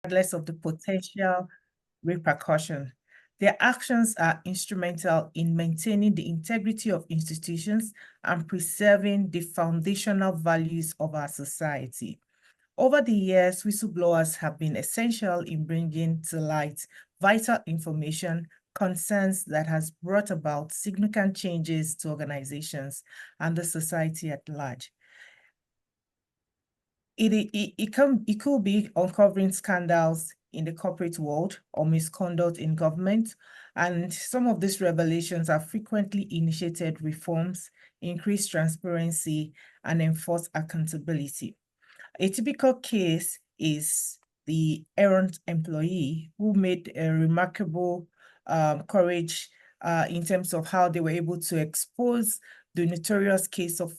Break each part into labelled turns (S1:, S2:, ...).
S1: regardless of the potential repercussion. Their actions are instrumental in maintaining the integrity of institutions and preserving the foundational values of our society. Over the years, whistleblowers have been essential in bringing to light vital information, concerns that has brought about significant changes to organizations and the society at large. It could be uncovering scandals in the corporate world or misconduct in government. And some of these revelations have frequently initiated reforms, increased transparency, and enforced accountability. A typical case is the errant employee who made a remarkable courage in terms of how they were able to expose the notorious case of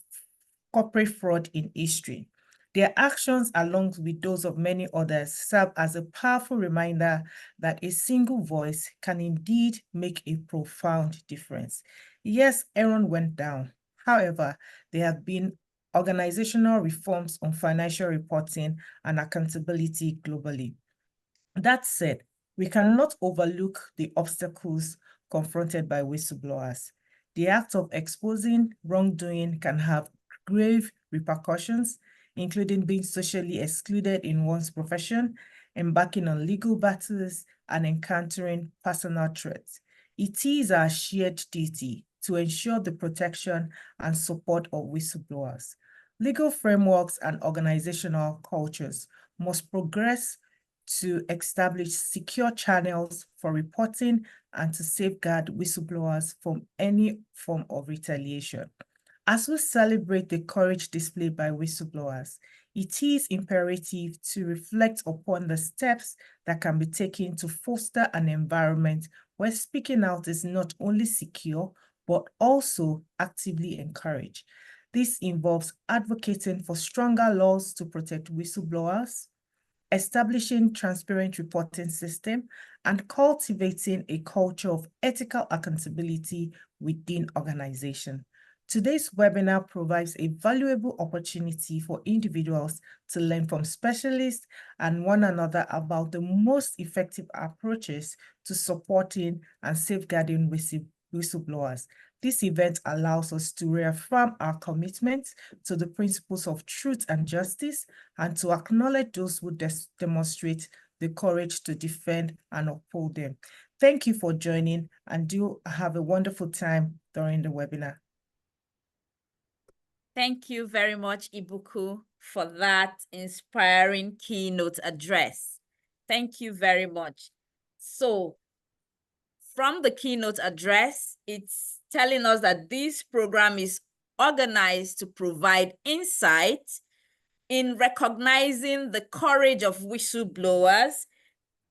S1: corporate fraud in history. Their actions, along with those of many others, serve as a powerful reminder that a single voice can indeed make a profound difference. Yes, Aaron went down. However, there have been organizational reforms on financial reporting and accountability globally. That said, we cannot overlook the obstacles confronted by whistleblowers. The act of exposing wrongdoing can have grave repercussions, including being socially excluded in one's profession, embarking on legal battles, and encountering personal threats. It is our shared duty to ensure the protection and support of whistleblowers. Legal frameworks and organizational cultures must progress to establish secure channels for reporting and to safeguard whistleblowers from any form of retaliation. As we celebrate the courage displayed by whistleblowers, it is imperative to reflect upon the steps that can be taken to foster an environment where speaking out is not only secure, but also actively encouraged. This involves advocating for stronger laws to protect whistleblowers, establishing transparent reporting system, and cultivating a culture of ethical accountability within organizations. Today's webinar provides a valuable opportunity for individuals to learn from specialists and one another about the most effective approaches to supporting and safeguarding whistleblowers. This event allows us to reaffirm our commitment to the principles of truth and justice and to acknowledge those who demonstrate the courage to defend and uphold them. Thank you for joining, and do have a wonderful time during the webinar.
S2: Thank you very much, Ibuku, for that inspiring keynote address. Thank you very much. So, from the keynote address, it's telling us that this program is organized to provide insight in recognizing the courage of whistleblowers,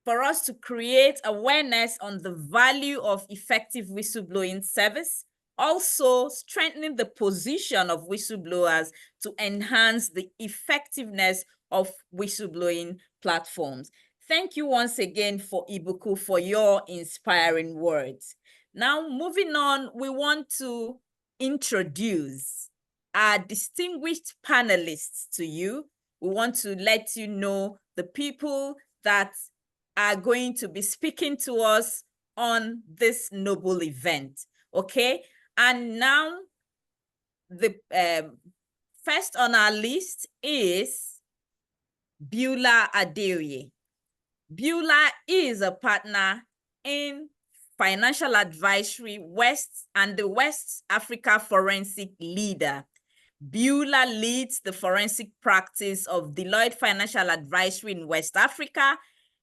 S2: for us to create awareness on the value of effective whistleblowing service, also strengthening the position of whistleblowers to enhance the effectiveness of whistleblowing platforms. Thank you once again for Ibuku for your inspiring words. Now, moving on, we want to introduce our distinguished panelists to you. We want to let you know the people that are going to be speaking to us on this noble event, okay? And now, the first on our list is Beulah Adeoye. Beulah is a partner in Financial Advisory West and the West Africa Forensic Leader. Beulah leads the forensic practice of Deloitte Financial Advisory in West Africa.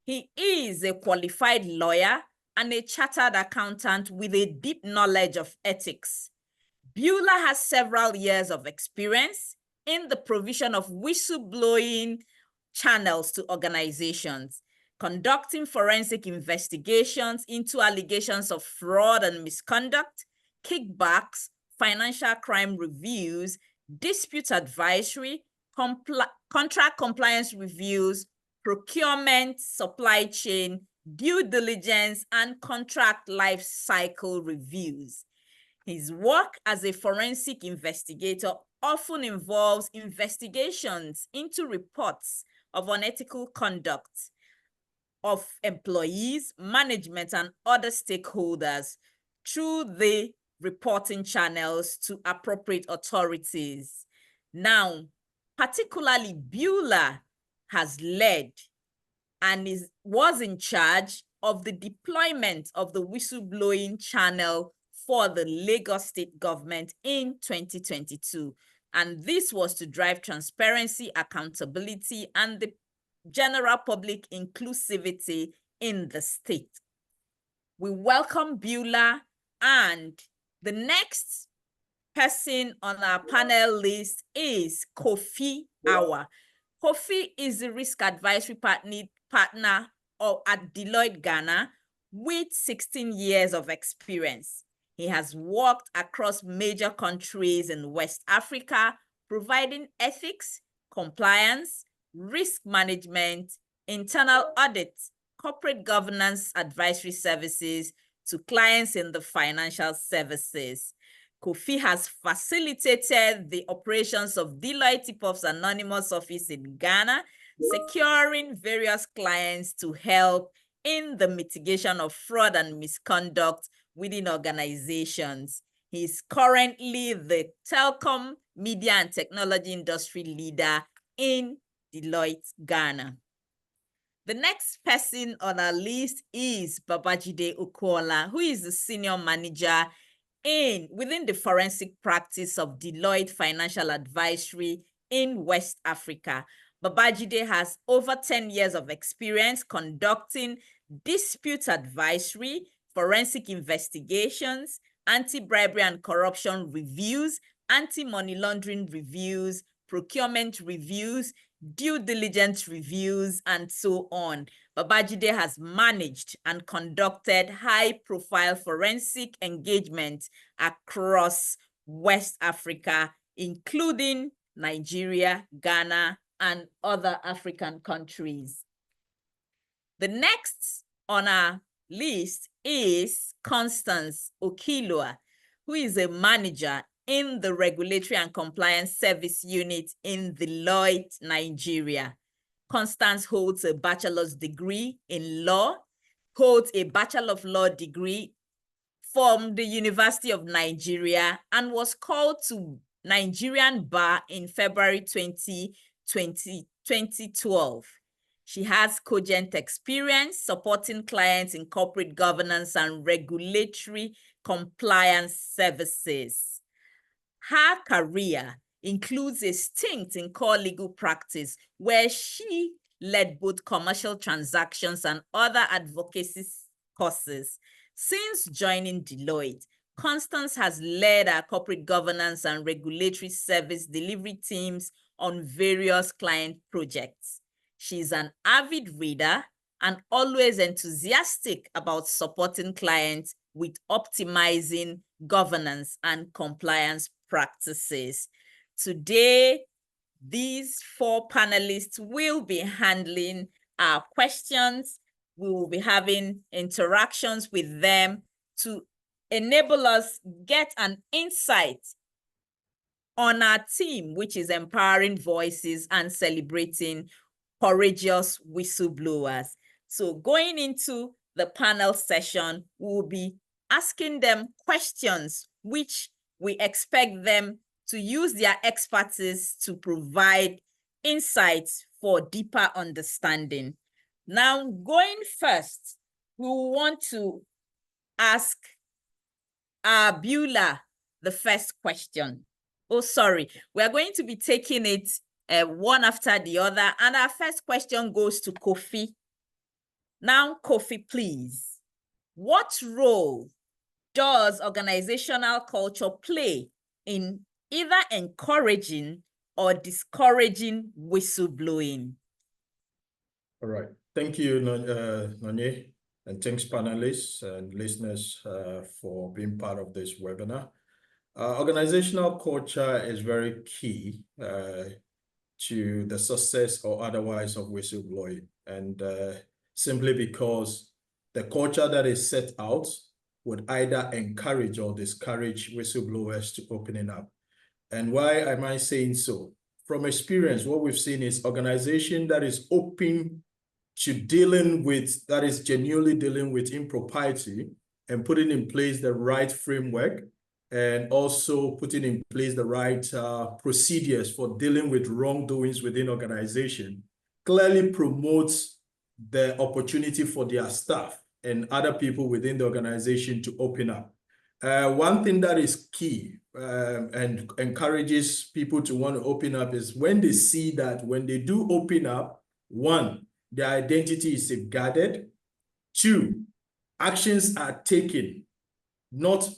S2: He is a qualified lawyer and a chartered accountant with a deep knowledge of ethics. Beulah has several years of experience in the provision of whistleblowing channels to organizations, conducting forensic investigations into allegations of fraud and misconduct, kickbacks, financial crime reviews, dispute advisory, contract compliance reviews, procurement, supply chain, due diligence, and contract life cycle reviews. His work as a forensic investigator often involves investigations into reports of unethical conduct, of employees, management, and other stakeholders through the reporting channels to appropriate authorities. Now, particularly Beulah has led and was in charge of the deployment of the whistleblowing channel for the Lagos state government in 2022. And this was to drive transparency, accountability, and the general public inclusivity in the state. We welcome Beulah, and the next person on our panel list is Kofi Awa. Kofi is the risk advisory partner at Deloitte, Ghana, with 16 years of experience. He has worked across major countries in West Africa, providing ethics, compliance, risk management, internal audit, corporate governance advisory services to clients in the financial services. Kofi has facilitated the operations of Deloitte Tip-Offs Anonymous office in Ghana, securing various clients to help in the mitigation of fraud and misconduct within organizations. He is currently the telecom, media, and technology industry leader in Deloitte, Ghana. The next person on our list is Babajide Okola, who is the senior manager within the forensic practice of Deloitte Financial Advisory in West Africa. Babajide has over 10 years of experience conducting dispute advisory, forensic investigations, anti-bribery and corruption reviews, anti-money laundering reviews, procurement reviews, due diligence reviews, and so on. Babajide has managed and conducted high-profile forensic engagement across West Africa, including Nigeria, Ghana, and other African countries. The next on our list is Constance Okilua, who is a manager in the Regulatory and Compliance Service Unit in Deloitte, Nigeria. Constance holds a bachelor's degree in law, holds a Bachelor of Law degree from the University of Nigeria, and was called to Nigerian Bar in February 2012. She has cogent experience supporting clients in corporate governance and regulatory compliance services. Her career includes a stint in core legal practice where she led both commercial transactions and other advocacy courses. Since joining Deloitte, Constance has led our corporate governance and regulatory service delivery teams on various client projects. She's an avid reader and always enthusiastic about supporting clients with optimizing governance and compliance practices. Today, these 4 panelists will be handling our questions. We will be having interactions with them to enable us get an insight on our theme, which is empowering voices and celebrating courageous whistleblowers. So going into the panel session, we'll be asking them questions which we expect them to use their expertise to provide insights for deeper understanding. Now, going first, we want to ask Beulah the first question. Oh, sorry. We are going to be taking it one after the other. And our first question goes to Kofi. Now, Kofi, please. What role does organizational culture play in either encouraging or discouraging whistleblowing?
S3: All right. Thank you, Nonye, and thanks panelists and listeners for being part of this webinar. Organizational culture is very key to the success or otherwise of whistleblowing, and simply because the culture that is set out would either encourage or discourage whistleblowers to opening up. And why am I saying so? From experience, what we've seen is organization that is open to dealing with, that is genuinely dealing with impropriety and putting in place the right framework, and also putting in place the right procedures for dealing with wrongdoings within organization, clearly promotes the opportunity for their staff and other people within the organization to open up. One thing that is key and encourages people to want to open up is when they see that when they do open up, one, their identity is safeguarded. Two, actions are taken, not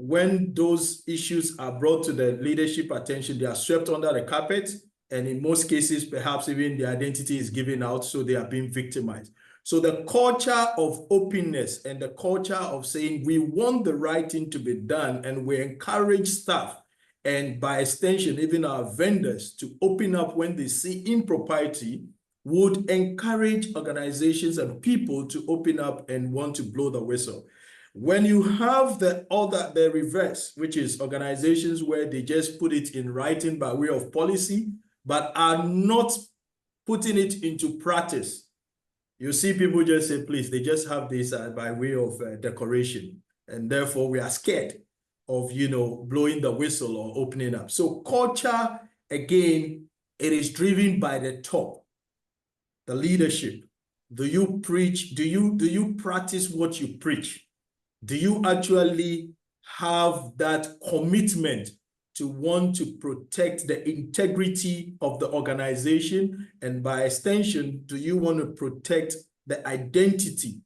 S3: when those issues are brought to the leadership attention, they are swept under the carpet. And in most cases, perhaps even the identity is given out, so they are being victimized. So the culture of openness and the culture of saying we want the right thing to be done, and we encourage staff and by extension, even our vendors to open up when they see impropriety, would encourage organizations and people to open up and want to blow the whistle. When you have the reverse, which is organizations where they just put it in writing by way of policy, but are not putting it into practice, you see people just say, please, they just have this by way of decoration. And therefore we are scared of, blowing the whistle or opening up. So culture, again, it is driven by the top, the leadership. Do you preach? Do you practice what you preach? Do you actually have that commitment to want to protect the integrity of the organization? And by extension, do you want to protect the identity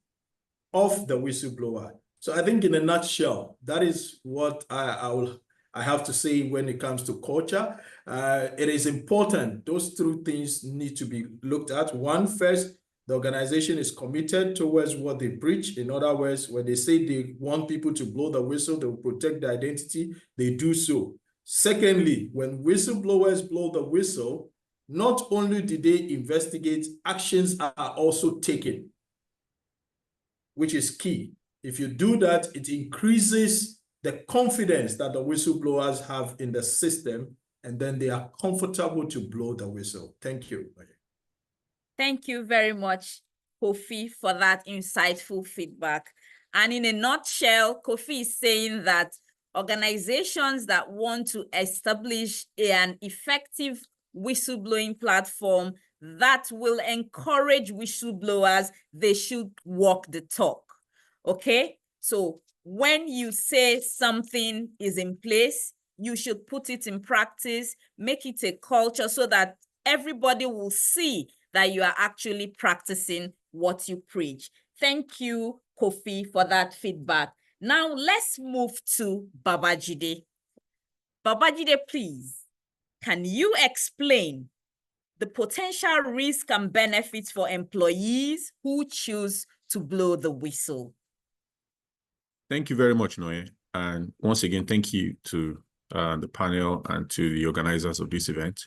S3: of the whistleblower? So I think in a nutshell, that is what I have to say when it comes to culture. It is important. Those two things need to be looked at. One, first, the organization is committed towards what they preach. In other words, when they say they want people to blow the whistle, they will protect the identity, they do so. Secondly, when whistleblowers blow the whistle, not only do they investigate, actions are also taken, which is key. If you do that, it increases the confidence that the whistleblowers have in the system, and then they are comfortable to blow the whistle. Thank you.
S2: Thank you very much, Kofi, for that insightful feedback. And in a nutshell, Kofi is saying that organizations that want to establish an effective whistleblowing platform that will encourage whistleblowers, they should walk the talk. Okay? So when you say something is in place, you should put it in practice, make it a culture so that everybody will see that you are actually practicing what you preach. Thank you, Kofi, for that feedback. Now let's move to Babajide. Babajide, please, can you explain the potential risk and benefits for employees who choose to blow the whistle?
S4: Thank you very much, Noe. And once again, thank you to the panel and to the organizers of this event.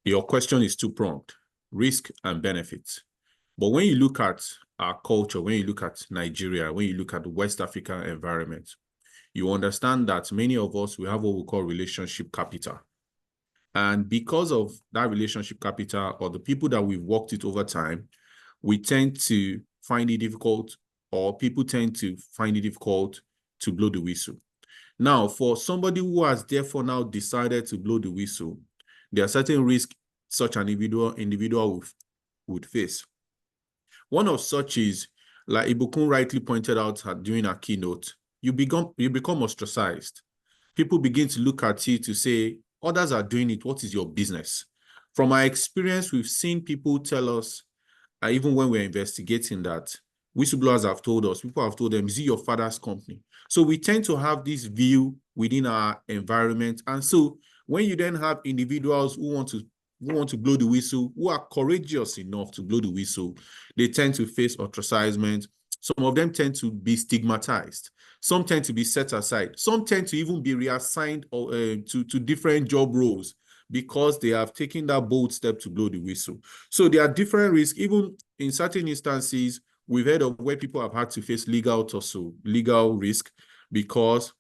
S4: Your question is two-pronged: risk and benefits. But when you look at our culture, when you look at Nigeria, when you look at the West African environment, you understand that many of us, we have what we call relationship capital. And because of that relationship capital, or the people that we've worked with over time, we tend to find it difficult, or people tend to find it difficult to blow the whistle. Now, for somebody who has therefore now decided to blow the whistle, there are certain risks such an individual would face. One of such is, like Ibukun rightly pointed out during our keynote, you become ostracized. People begin to look at you to say, others are doing it, what is your business? From our experience, we've seen people tell us, even when we're investigating that, whistleblowers have told us, people have told them, is it your father's company? So we tend to have this view within our environment. And so when you then have individuals who want to blow the whistle, who are courageous enough to blow the whistle, they tend to face ostracizement. Some of them tend to be stigmatized. Some tend to be set aside. Some tend to even be reassigned to different job roles because they have taken that bold step to blow the whistle. So there are different risks. Even in certain instances, we've heard of where people have had to face legal risk because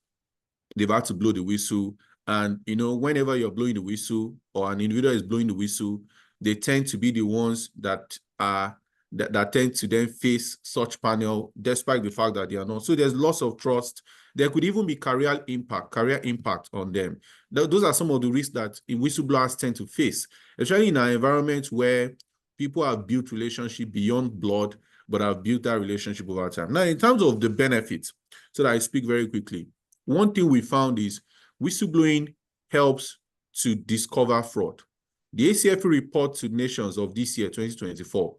S4: they've had to blow the whistle. And, whenever you're blowing the whistle or an individual is blowing the whistle, they tend to be the ones that are that tend to then face such panel, despite the fact that they are not. So there's loss of trust. There could even be career impact on them. Those are some of the risks that whistleblowers tend to face, especially in an environment where people have built relationship beyond blood, but have built that relationship over time. Now, in terms of the benefits, so that I speak very quickly, one thing we found is whistleblowing helps to discover fraud. The ACFE report to nations of this year, 2024,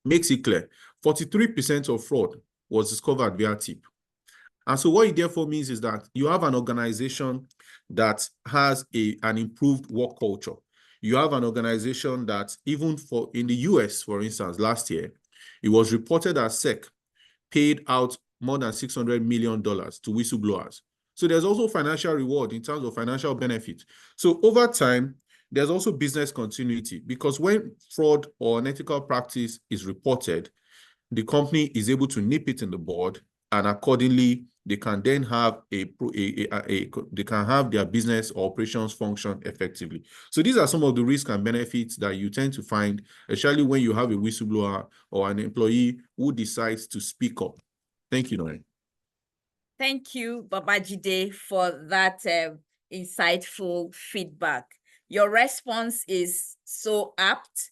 S4: makes it clear 43% of fraud was discovered via tip. And so what it therefore means is that you have an organization that has an improved work culture. You have an organization that even in the US, for instance, last year, it was reported that SEC paid out more than $600 million to whistleblowers. So there's also financial reward in terms of financial benefit. So over time, there's also business continuity, because when fraud or unethical practice is reported, the company is able to nip it in the bud, and accordingly, they can then have they can have their business or operations function effectively. So these are some of the risks and benefits that you tend to find, especially when you have a whistleblower or an employee who decides to speak up. Thank you, Noe.
S2: Thank you, Babajide, for that insightful feedback. Your response is so apt.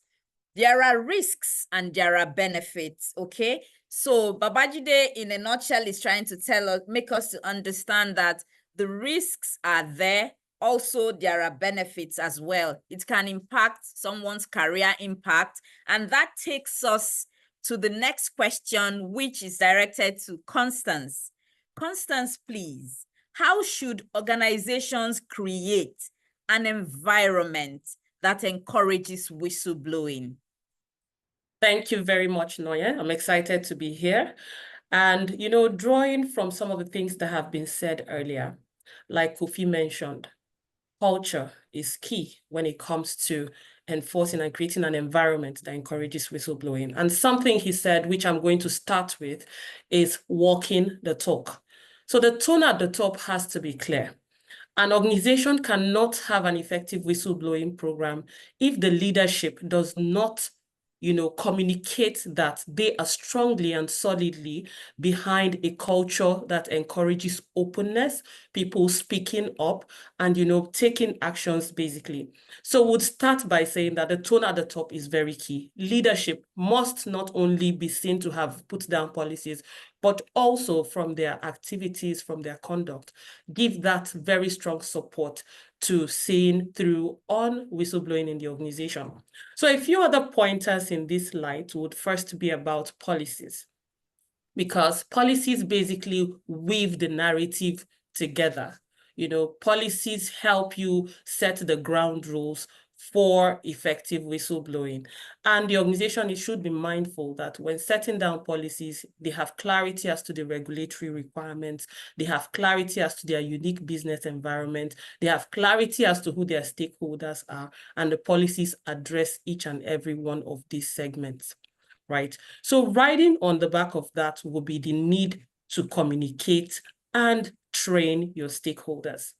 S2: There are risks and there are benefits, okay? So Babajide, in a nutshell, is trying to make us to understand that the risks are there. Also, there are benefits as well. It can impact someone's career impact. And that takes us to the next question, which is directed to Constance. Constance, please, how should organizations create an environment that encourages whistleblowing?
S5: Thank you very much, Noye. I'm excited to be here. And, drawing from some of the things that have been said earlier, like Kofi mentioned, culture is key when it comes to enforcing and creating an environment that encourages whistleblowing. And something he said, which I'm going to start with, is walking the talk. So the tone at the top has to be clear. An organization cannot have an effective whistleblowing program if the leadership does not communicate that they are strongly and solidly behind a culture that encourages openness, people speaking up, and, taking actions, basically. So we'd start by saying that the tone at the top is very key. Leadership must not only be seen to have put down policies, but also from their activities, from their conduct, give that very strong support to seeing through on whistleblowing in the organization. So a few other pointers in this light would first be about policies, because policies basically weave the narrative together. Policies help you set the ground rules for effective whistleblowing. And the organization should be mindful that when setting down policies, they have clarity as to the regulatory requirements, they have clarity as to their unique business environment, they have clarity as to who their stakeholders are, and the policies address each and every one of these segments, right? So riding on the back of that will be the need to communicate and train your stakeholders.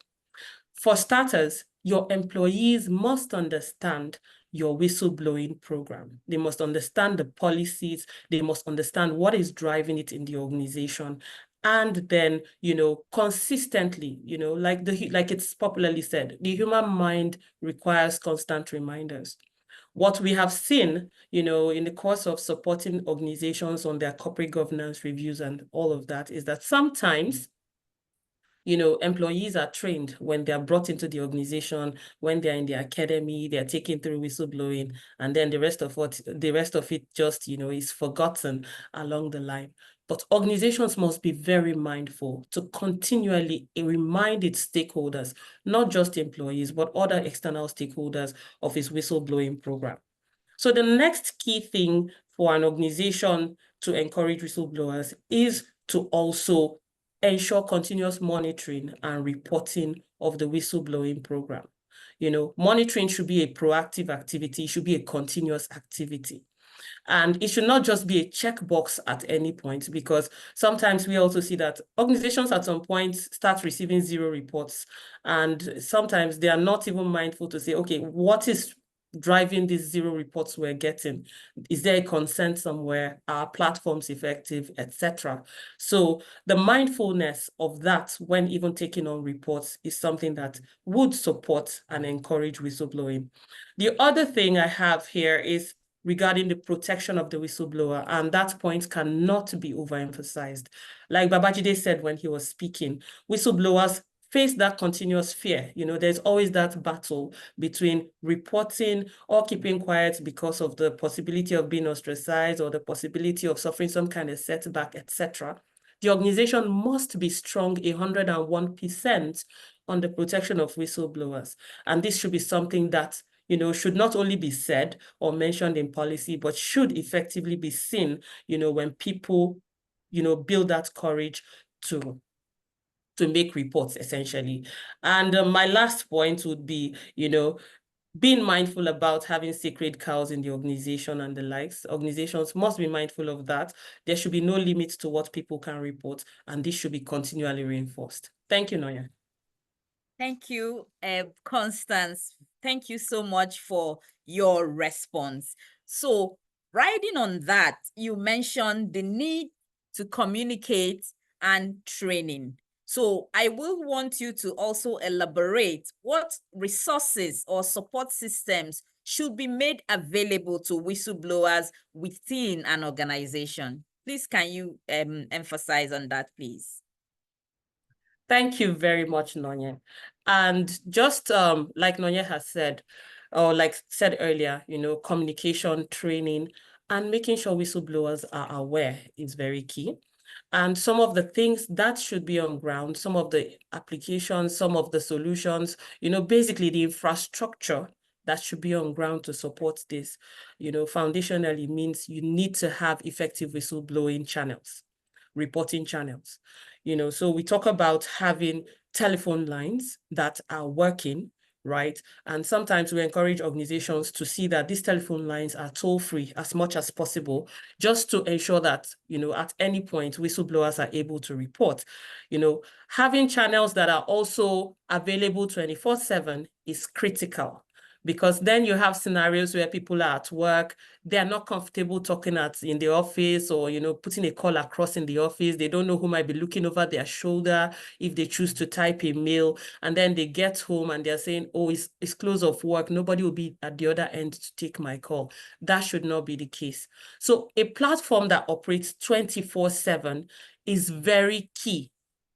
S5: For starters, your employees must understand your whistleblowing program. They must understand the policies. They must understand what is driving it in the organization. And then, consistently, like it's popularly said, the human mind requires constant reminders. What we have seen, in the course of supporting organizations on their corporate governance reviews and all of that, is that sometimes employees are trained when they're brought into the organization, when they're in the academy, they're taken through whistleblowing, and then the rest of it just, is forgotten along the line. But organizations must be very mindful to continually remind its stakeholders, not just employees, but other external stakeholders of its whistleblowing program. So the next key thing for an organization to encourage whistleblowers is to also ensure continuous monitoring and reporting of the whistleblowing program. Monitoring should be a proactive activity, it should be a continuous activity. And it should not just be a checkbox at any point, because sometimes we also see that organizations at some point start receiving 0 reports. And sometimes they are not even mindful to say, okay, what is driving these zero reports we're getting? Is there a consent somewhere? Are platforms effective, etc.? So the mindfulness of that when even taking on reports is something that would support and encourage whistleblowing. The other thing I have here is regarding the protection of the whistleblower, and that point cannot be overemphasized. Like Babajide said when he was speaking, whistleblowers face that continuous fear. You know, there's always that battle between reporting or keeping quiet because of the possibility of being ostracized or the possibility of suffering some kind of setback, etc. The organization must be strong 101% on the protection of whistleblowers. And this should be something that, you know, should not only be said or mentioned in policy, but should effectively be seen, you know, when people, you know, build that courage to make reports, essentially. And my last point would be, you know, being mindful about having sacred cows in the organization and the likes. Organizations must be mindful of that. There should be no limit to what people can report, and this should be continually reinforced. Thank you, Noya.
S2: Thank you, Constance. Thank you so much for your response. So, riding on that, you mentioned the need to communicate and training. So I will want you to also elaborate what resources or support systems should be made available to whistleblowers within an organization. Please, can you emphasize on that, please?
S5: Thank you very much, Nonya. And just like Nonya has said, or like said earlier, you know, communication, training, and making sure whistleblowers are aware is very key. And some of the things that should be on ground, some of the applications, some of the solutions, you know, basically the infrastructure that should be on ground to support this, you know, foundationally means you need to have effective whistleblowing channels, reporting channels. You know, so we talk about having telephone lines that are working, right? And sometimes we encourage organizations to see that these telephone lines are toll-free as much as possible, just to ensure that, you know, at any point, whistleblowers are able to report. You know, having channels that are also available 24/7 is critical, because then you have scenarios where people are at work, they're not comfortable talking in the office, or, you know, putting a call across in the office. They don't know who might be looking over their shoulder if they choose to type a mail, and then they get home and they're saying, oh, it's close of work, nobody will be at the other end to take my call. That should not be the case. So a platform that operates 24/7 is very key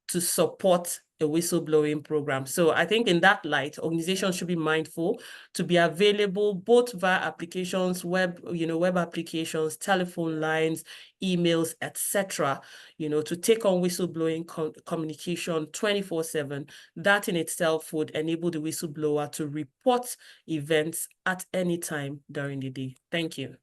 S5: to support a whistleblowing program. So I think in that light, organizations should be mindful to be available both via applications, web applications, telephone lines, emails, etc., you know, to take on whistleblowing communication 24/7. That in itself would enable the whistleblower to report events at any time during the day. Thank you.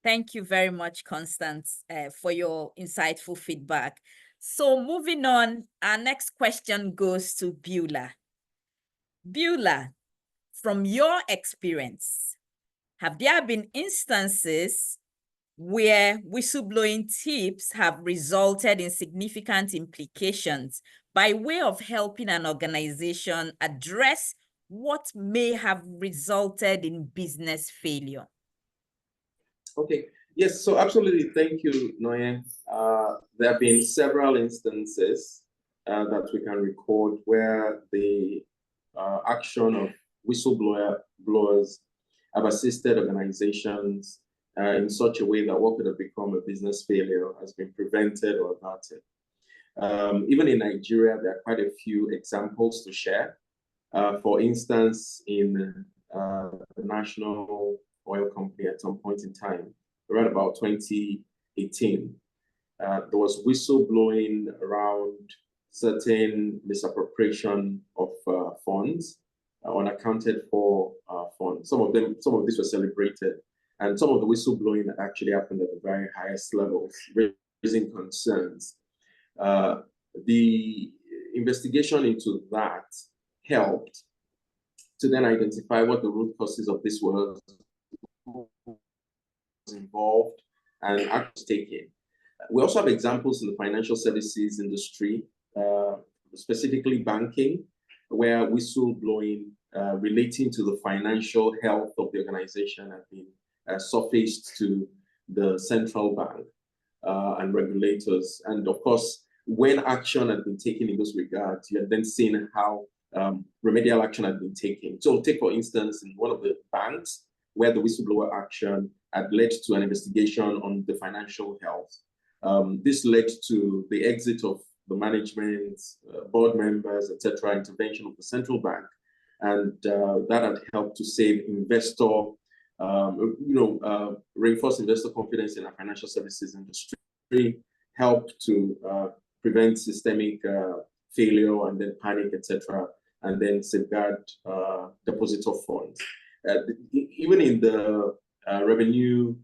S2: Thank you very much, Constance, for your insightful feedback. So moving on, our next question goes to Beulah. Beulah, from your experience, have there been instances where whistleblowing tips have resulted in significant implications by way of helping an organization address what may have resulted in business failure?
S6: Okay, yes, so absolutely. Thank you, Noye. There have been several instances that we can record where the action of whistleblowers have assisted organizations in such a way that what could have become a business failure has been prevented or averted. Even in Nigeria, there are quite a few examples to share. For instance, in the national oil company at some point in time, around about 2018, there was whistleblowing around certain misappropriation of funds, unaccounted for funds. Some of these were celebrated, and some of the whistleblowing that actually happened at the very highest levels, raising concerns. The investigation into that helped to then identify what the root causes of this was involved and actions taken. We also have examples in the financial services industry, specifically banking, where whistleblowing relating to the financial health of the organization had been surfaced to the central bank and regulators. And of course, when action had been taken in those regards, you had then seen how remedial action had been taken. So take, for instance, in one of the banks where the whistleblower action had led to an investigation on the financial health. This led to the exit of the management, board members, etc., intervention of the central bank. And that had helped to save investor, reinforce investor confidence in our financial services industry, help to prevent systemic failure and then panic, etc., and then safeguard depositor funds. Even in the revenue,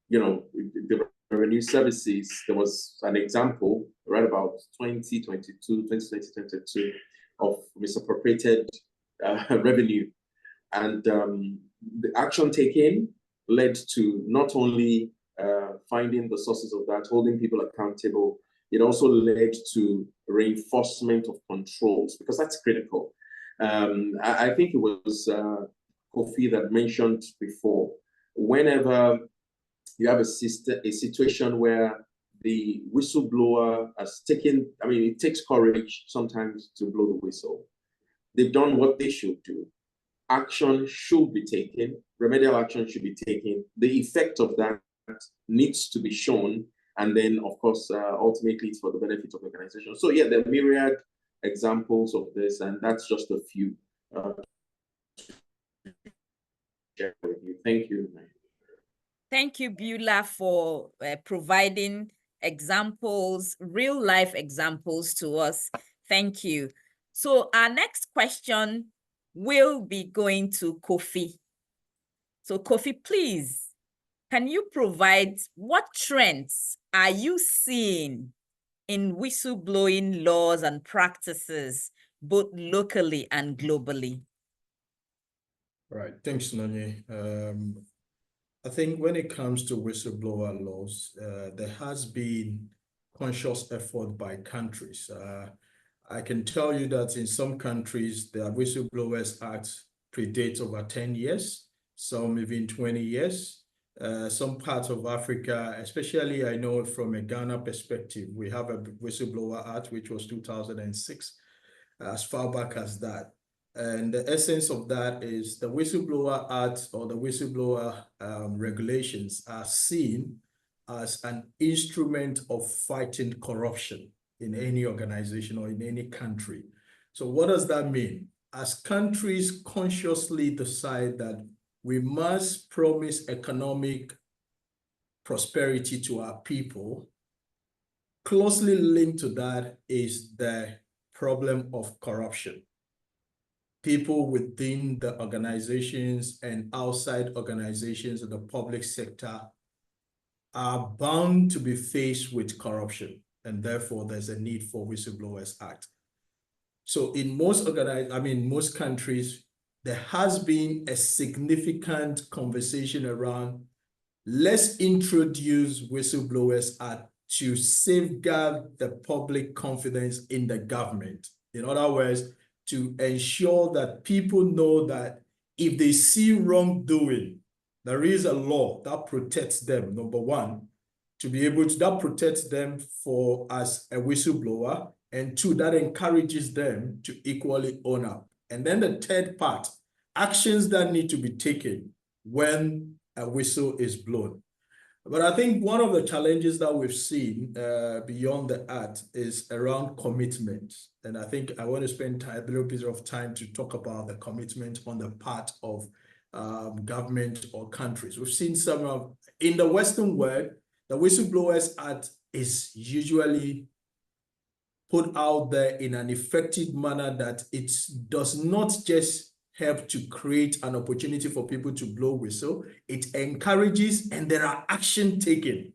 S6: the revenue services, there was an example right about 2022 of misappropriated revenue. And the action taken led to not only finding the sources of that, holding people accountable, it also led to reinforcement of controls, because that's critical. I think it was Kofi that mentioned before, whenever you have a situation where the whistleblower has taken, it takes courage sometimes to blow the whistle. They've done what they should do. Action should be taken, remedial action should be taken. The effect of that needs to be shown, and then, of course, ultimately it's for the benefit of the organization. So yeah, there are myriad examples of this, and that's just a few. Thank you.
S2: Thank you, Beulah, for providing examples, real life examples to us. Thank you. So our next question will be going to Kofi. So Kofi, please, can you provide what trends are you seeing in whistleblowing laws and practices, both locally and globally?
S3: Right, thanks, Nonye. I think when it comes to whistleblower laws, there has been conscious effort by countries. I can tell you that in some countries, the Whistleblowers Act predates over 10 years, some even 20 years. Some parts of Africa, especially I know from a Ghana perspective, we have a Whistleblower Act, which was 2006, as far back as that. And the essence of that is the Whistleblower Act or the whistleblower regulations are seen as an instrument of fighting corruption in any organization or in any country. So what does that mean? As countries consciously decide that we must promise economic prosperity to our people, closely linked to that is the problem of corruption. People within the organizations and outside organizations of the public sector are bound to be faced with corruption, and therefore there's a need for Whistleblowers Act. So in most countries, there has been a significant conversation around, let's introduce Whistleblowers Act to safeguard the public confidence in the government. In other words, to ensure that people know that if they see wrongdoing, there is a law that protects them, number one, to be able to, that protects them as a whistleblower, and two, that encourages them to equally own up. And then the third part, actions that need to be taken when a whistle is blown. But I think one of the challenges that we've seen beyond the act is around commitment. And I think I want to spend a little bit of time to talk about the commitment on the part of government or countries. We've seen some in the Western world, the Whistleblowers Act is usually put out there in an effective manner that it does not just help to create an opportunity for people to blow whistle. It encourages and there are action taken.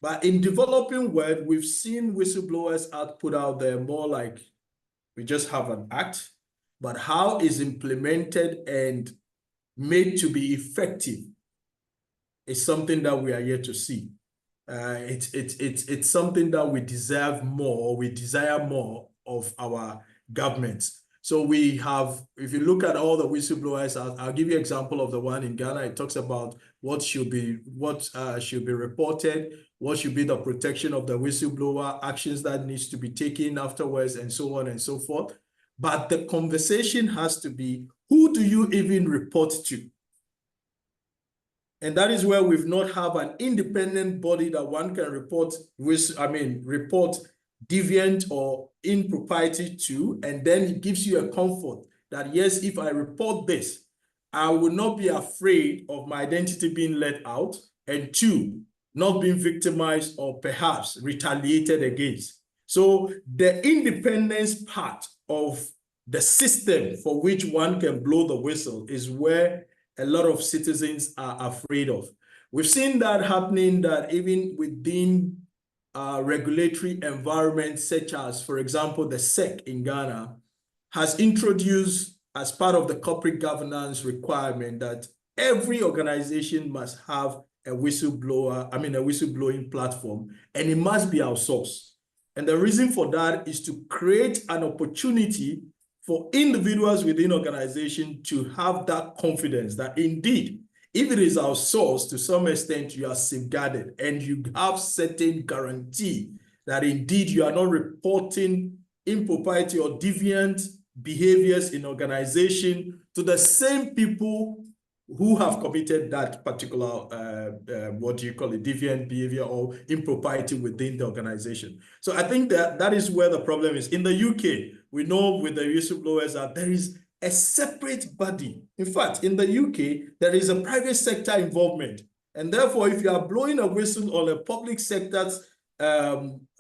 S3: But in developing world, we've seen Whistleblowers Act put out there more like we just have an act, but how is implemented and made to be effective is something that we are yet to see. It's something that we deserve more, we desire more of our governments. So we have, if you look at all the whistleblowers, I'll give you an example of the one in Ghana. It talks about what should be reported, what should be the protection of the whistleblower, actions that needs to be taken afterwards, and so on and so forth. But the conversation has to be, who do you even report to? And that is where we've not have an independent body that one can report deviant or impropriety to, and then it gives you a comfort that yes, if I report this, I will not be afraid of my identity being let out, and two, not being victimized or perhaps retaliated against. So the independence part of the system for which one can blow the whistle is where a lot of citizens are afraid of. We've seen that happening, that even within regulatory environments such as, for example, the SEC in Ghana has introduced as part of the corporate governance requirement that every organization must have a whistleblowing platform, and it must be outsourced. And the reason for that is to create an opportunity for individuals within organization to have that confidence that indeed, if it is outsourced, to some extent, you are safeguarded and you have certain guarantee that indeed you are not reporting impropriety or deviant behaviors in organization to the same people who have committed that particular, deviant behavior or impropriety within the organization. So I think that is where the problem is. In the UK, we know with the whistleblowers that there is a separate body. In fact, in the UK, there is a private sector involvement. And therefore, if you are blowing a whistle on a public sector's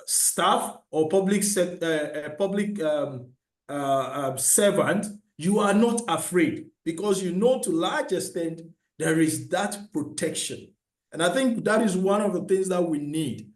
S3: staff or public servant, you are not afraid, because you know to a large extent there is that protection. And I think that is one of the things that we need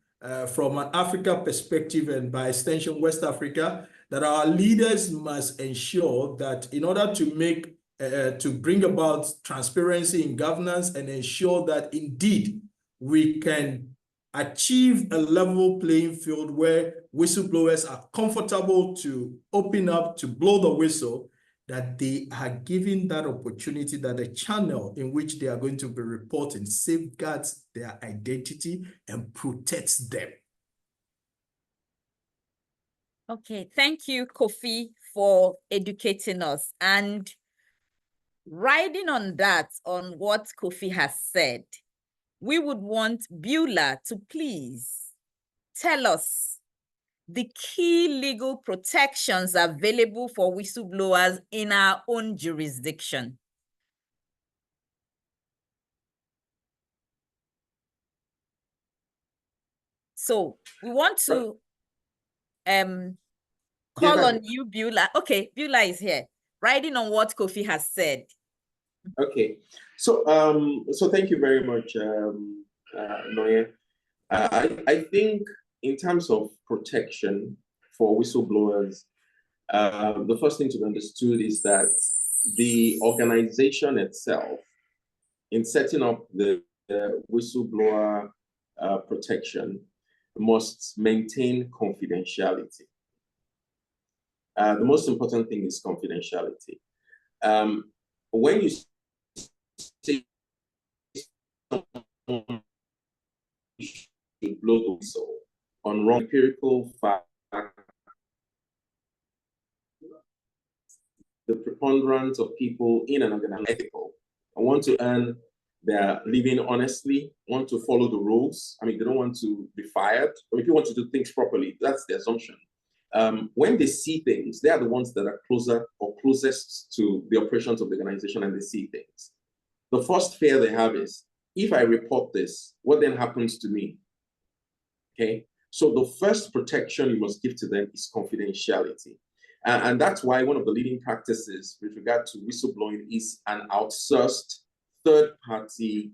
S3: from an Africa perspective, and by extension West Africa, that our leaders must ensure that in order to make to bring about transparency in governance and ensure that indeed we can achieve a level playing field where whistleblowers are comfortable to open up, to blow the whistle, that they are given that opportunity, that the channel in which they are going to be reporting safeguards their identity and protects them.
S2: Okay, thank you, Kofi, for educating us. And riding on that, on what Kofi has said, we would want Beulah to please tell us the key legal protections available for whistleblowers in our own jurisdiction. So we want to call on you, Beulah. Okay, Beulah is here, riding on what Kofi has said.
S6: Okay, so thank you very much, Noye. I think in terms of protection for whistleblowers, the first thing to be understood is that the organization itself, in setting up the whistleblower protection, must maintain confidentiality. The most important thing is confidentiality. When you say you blow the whistle on wrong empirical fact, the preponderance of people in an organization ethical and want to earn their living honestly, want to follow the rules. I mean, they don't want to be fired. Or if you want to do things properly, that's the assumption. When they see things, they are the ones that are closer or closest to the operations of the organization, and they see things. The first fear they have is, if I report this, what then happens to me? Okay, so the first protection you must give to them is confidentiality. And that's why one of the leading practices with regard to whistleblowing is an outsourced third-party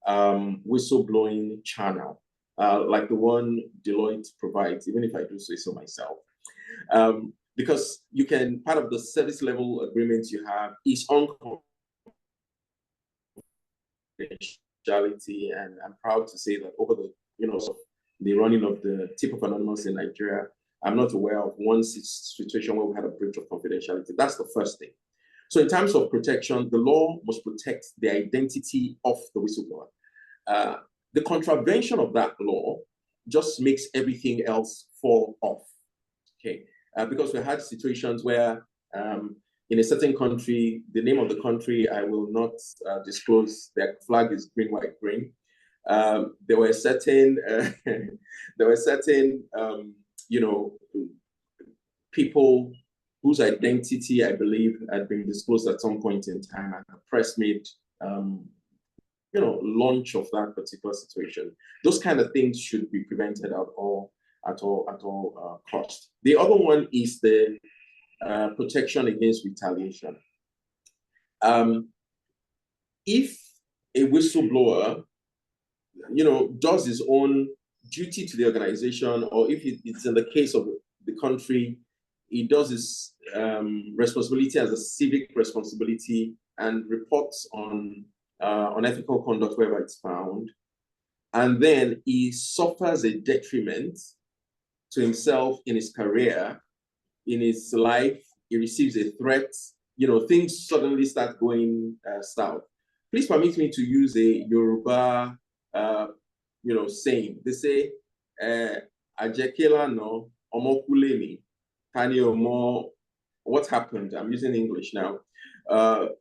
S6: whistleblowing channel, like the one Deloitte provides, even if I do say so myself. Because you can, part of the service level agreements you have is on confidentiality, and I'm proud to say that over the, the running of the Tip of Anonymous in Nigeria, I'm not aware of one situation where we had a breach of confidentiality. That's the first thing. So in terms of protection, the law must protect the identity of the whistleblower. The contravention of that law just makes everything else fall off, okay? Because we had situations where in a certain country, the name of the country I will not disclose, their flag is green, white, green. There were certain, you know, people whose identity, I believe, had been disclosed at some point in time, and the press made, you know, launch of that particular situation. Those kind of things should be prevented at all cost. The other one is the protection against retaliation. If a whistleblower, you know, does his own duty to the organization, or if it's in the case of the country, he does his responsibility as a civic responsibility and reports on unethical conduct wherever it's found, and then he suffers a detriment to himself in his career, in his life, he receives a threat, you know, things suddenly start going south. Please permit me to use a Yoruba, you know, saying. They say, "Ajekela no omokuleni kani omo." What happened? I'm using English now.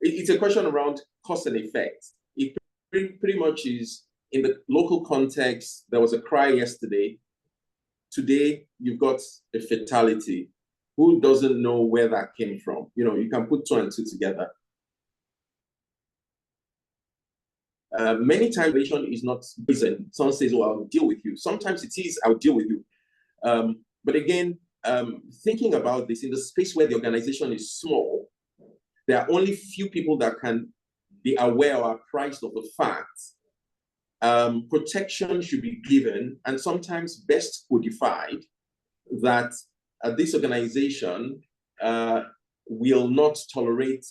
S6: It's a question around cause and effect. It pretty much is in the local context. There was a cry yesterday. Today, you've got a fatality. Who doesn't know where that came from? You know, you can put two and two together. Many times, relation is not reason. Someone says, "Oh, I'll deal with you." Sometimes it is, "I'll deal with you." But again, thinking about this in the space where the organization is small, there are only few people that can be aware or apprised of the fact. Protection should be given, and sometimes best codified, that this organization will not tolerate,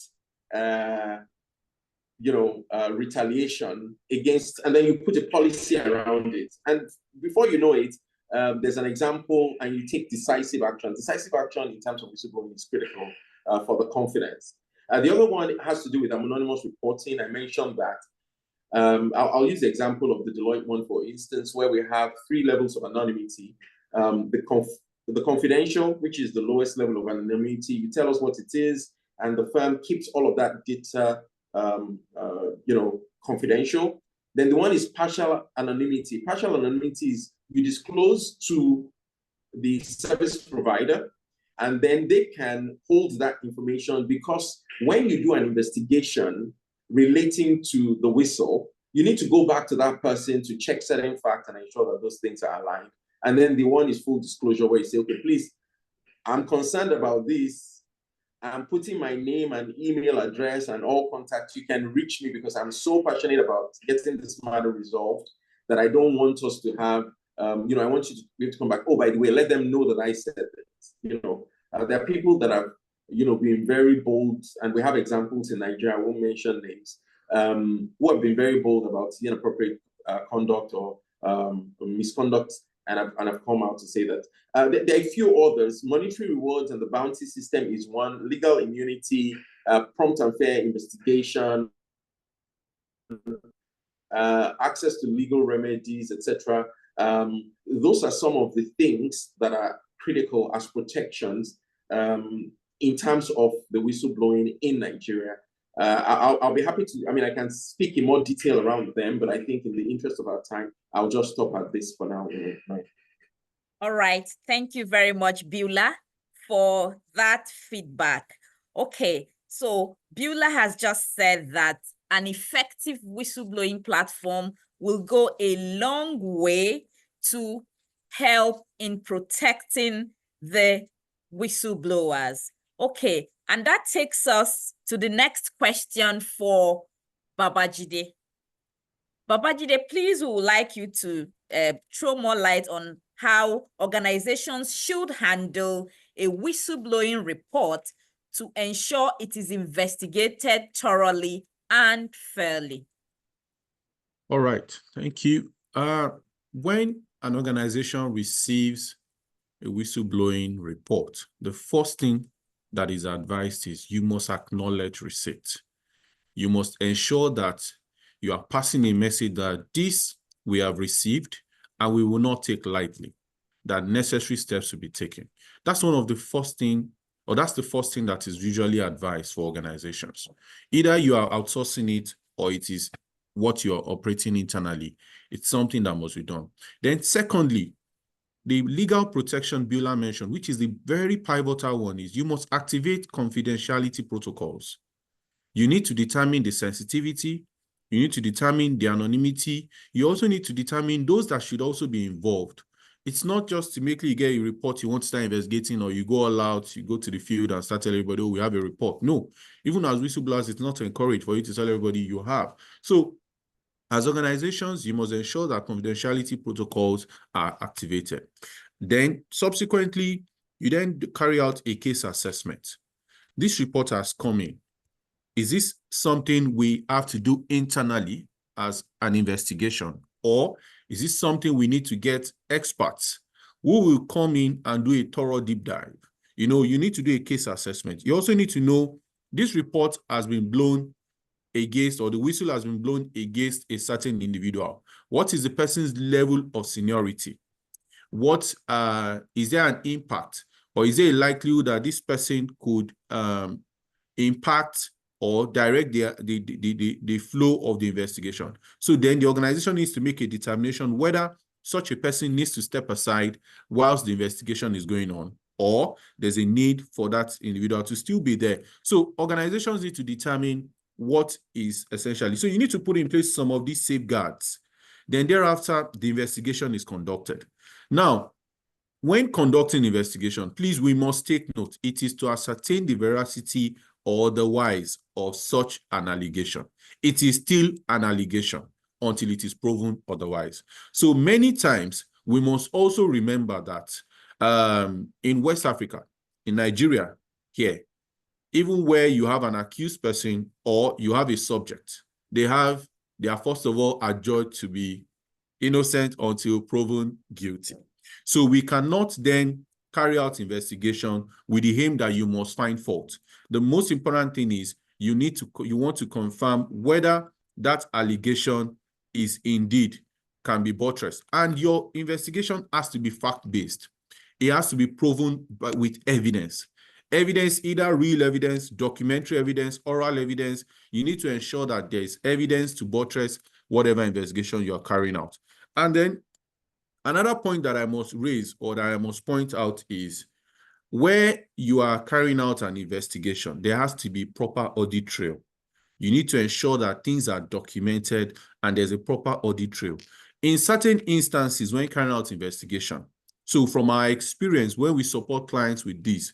S6: you know, retaliation against, and then you put a policy around it. And before you know it, there's an example, and you take decisive action. Decisive action in terms of whistleblowing is critical for the confidence. The other one has to do with anonymous reporting. I mentioned that. I'll use the example of the Deloitte one, for instance, where we have 3 levels of anonymity. The confidential, which is the lowest level of anonymity, you tell us what it is, and the firm keeps all of that data, you know, confidential. Then the one is partial anonymity. Partial anonymity is you disclose to the service provider, and then they can hold that information, because when you do an investigation relating to the whistle, you need to go back to that person to check certain facts and ensure that those things are aligned. And then the one is full disclosure, where you say, "Okay, please, I'm concerned about this. I'm putting my name and email address and all contacts. You can reach me because I'm so passionate about getting this matter resolved that I don't want us to have, you know, I want you to be able to come back. Oh, by the way, let them know that I said this." You know, there are people that have, you know, been very bold, and we have examples in Nigeria, I won't mention names, who have been very bold about inappropriate conduct or misconduct, and I've come out to say that. There are a few others. Monetary rewards and the bounty system is one. Legal immunity, prompt and fair investigation, access to legal remedies, etc. Those are some of the things that are critical as protections in terms of the whistleblowing in Nigeria. I'll be happy to, I mean, I can speak in more detail around them, but I think in the interest of our time, I'll just stop at this for now.
S2: All right. Thank you very much, Beulah, for that feedback. Okay. So Beulah has just said that an effective whistleblowing platform will go a long way to help in protecting the whistleblowers. Okay. And that takes us to the next question for Babajide. Babajide, please, we would like you to throw more light on how organizations should handle a whistleblowing report to ensure it is investigated thoroughly and fairly.
S4: All right, thank you. When an organization receives a whistleblowing report, the first thing that is advised is you must acknowledge receipt. You must ensure that you are passing a message that this we have received and we will not take lightly, that necessary steps will be taken. That's one of the first thing, or that's the first thing that is usually advised for organizations. Either you are outsourcing it or it is what you are operating internally. It's something that must be done. Then secondly, the legal protection Beulah mentioned, which is the very pivotal one, is you must activate confidentiality protocols. You need to determine the sensitivity. You need to determine the anonymity. You also need to determine those that should also be involved. It's not just to make you get a report, you want to start investigating, or you go all out, you go to the field and start telling everybody, oh, we have a report. No, even as whistleblowers, it's not encouraged for you to tell everybody you have. So as organizations, you must ensure that confidentiality protocols are activated. Then subsequently, you then carry out a case assessment. This report has come in. Is this something we have to do internally as an investigation, or is this something we need to get experts who will come in and do a thorough deep dive? You know, you need to do a case assessment. You also need to know this report has been blown against, or the whistle has been blown against a certain individual. What is the person's level of seniority? What is there an impact, or is there a likelihood that this person could impact or direct the flow of the investigation? So then the organization needs to make a determination whether such a person needs to step aside whilst the investigation is going on, or there's a need for that individual to still be there. So organizations need to determine what is essentially. So you need to put in place some of these safeguards. Then thereafter, the investigation is conducted. Now, when conducting investigation, please, we must take note. It is to ascertain the veracity or otherwise of such an allegation. It is still an allegation until it is proven otherwise. So many times, we must also remember that in West Africa, in Nigeria, here, even where you have an accused person or you have a subject, they are first of all adjudged to be innocent until proven guilty. So we cannot then carry out investigation with the aim that you must find fault. The most important thing is you want to confirm whether that allegation is indeed can be buttressed, and your investigation has to be fact-based. It has to be proven with evidence. Evidence, either real evidence, documentary evidence, oral evidence. You need to ensure that there is evidence to buttress whatever investigation you are carrying out. And then another point that I must raise, or that I must point out, is where you are carrying out an investigation, there has to be proper audit trail. You need to ensure that things are documented and there's a proper audit trail. In certain instances, when carrying out investigation, so from our experience, when we support clients with this,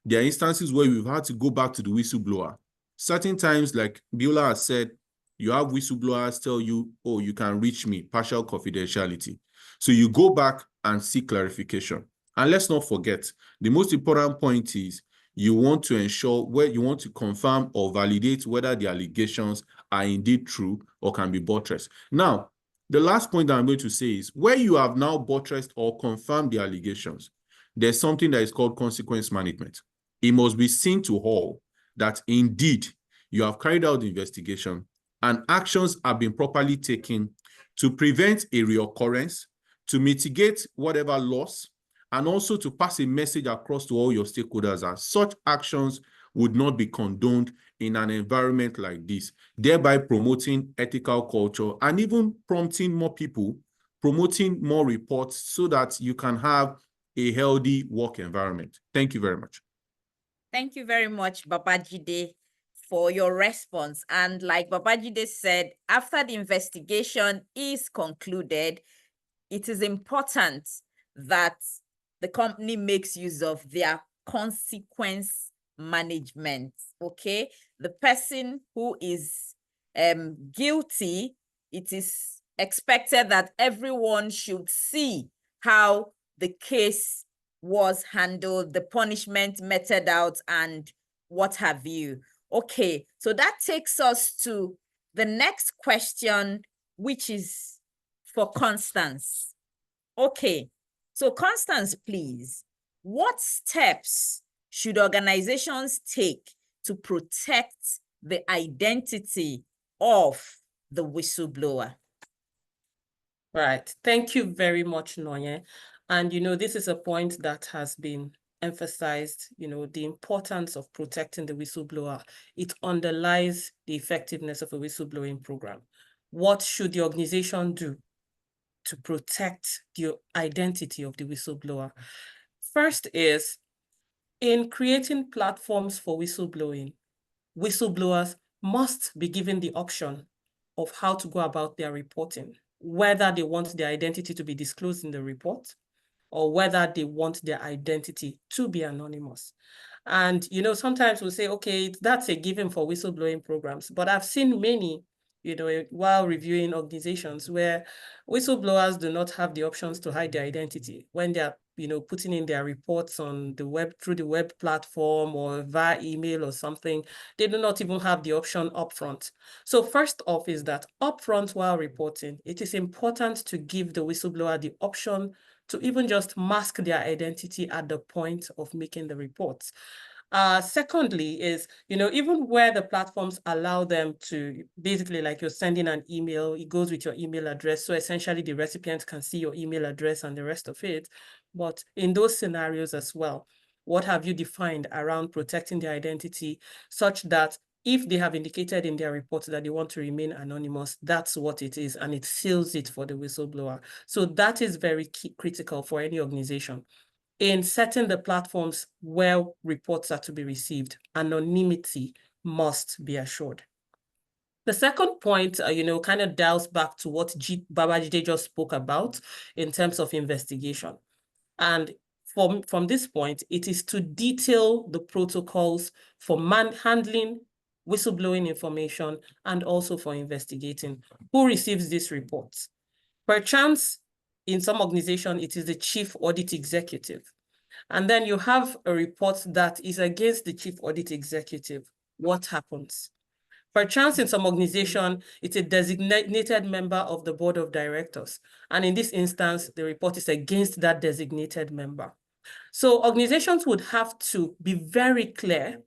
S4: there are instances where we've had to go back to the whistleblower. Certain times, like Beulah has said, you have whistleblowers tell you, oh, you can reach me, partial confidentiality. So you go back and seek clarification. And let's not forget, the most important point is you want to ensure where you want to confirm or validate whether the allegations are indeed true or can be buttressed. Now, the last point that I'm going to say is where you have now buttressed or confirmed the allegations, there's something that is called consequence management. It must be seen to all that indeed you have carried out the investigation and actions have been properly taken to prevent a reoccurrence, to mitigate whatever loss, and also to pass a message across to all your stakeholders as such actions would not be condoned in an environment like this, thereby promoting ethical culture and even prompting more people, promoting more reports so that you can have a healthy work environment. Thank you very much.
S2: Thank you very much, Babajide, for your response. And like Babajide said, after the investigation is concluded, it is important that the company makes use of their consequence management, okay? The person who is guilty, it is expected that everyone should see how the case was handled, the punishment meted out, and what have you. Okay, so that takes us to the next question, which is for Constance. Okay, so Constance, please, what steps should organizations take to protect the identity of the whistleblower?
S5: Right. Thank you very much, Noye. And, this is a point that has been emphasized, the importance of protecting the whistleblower. It underlies the effectiveness of a whistleblowing program. What should the organization do to protect the identity of the whistleblower? First is, in creating platforms for whistleblowing, whistleblowers must be given the option of how to go about their reporting, whether they want their identity to be disclosed in the report or whether they want their identity to be anonymous. And, sometimes we'll say, okay, that's a given for whistleblowing programs, but I've seen many, while reviewing organizations where whistleblowers do not have the options to hide their identity when they're, putting in their reports on the web, through the web platform or via email or something. They do not even have the option upfront. So first off is that upfront while reporting, it is important to give the whistleblower the option to even just mask their identity at the point of making the reports. Secondly is, even where the platforms allow them to, basically like you're sending an email, it goes with your email address. So essentially the recipient can see your email address and the rest of it. But in those scenarios as well, what have you defined around protecting their identity such that if they have indicated in their report that they want to remain anonymous, that's what it is, and it seals it for the whistleblower. So that is very critical for any organization. In setting the platforms where reports are to be received, anonymity must be assured. The second point, kind of dials back to what Babajide just spoke about in terms of investigation. And from this point, it is to detail the protocols for handling whistleblowing information and also for investigating who receives these reports. Perchance, in some organization, it is the chief audit executive. And then you have a report that is against the chief audit executive. What happens? Perchance in some organization, it's a designated member of the board of directors. And in this instance, the report is against that designated member. So organizations would have to be very clear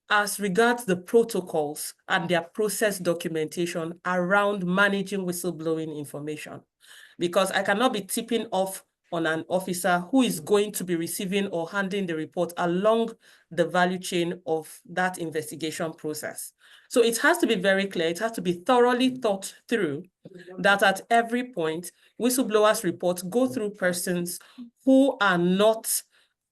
S5: as regards the protocols and their process documentation around managing whistleblowing information. Because I cannot be tipping off on an officer who is going to be receiving or handling the report along the value chain of that investigation process. So it has to be very clear, it has to be thoroughly thought through that at every point, whistleblowers reports go through persons who are not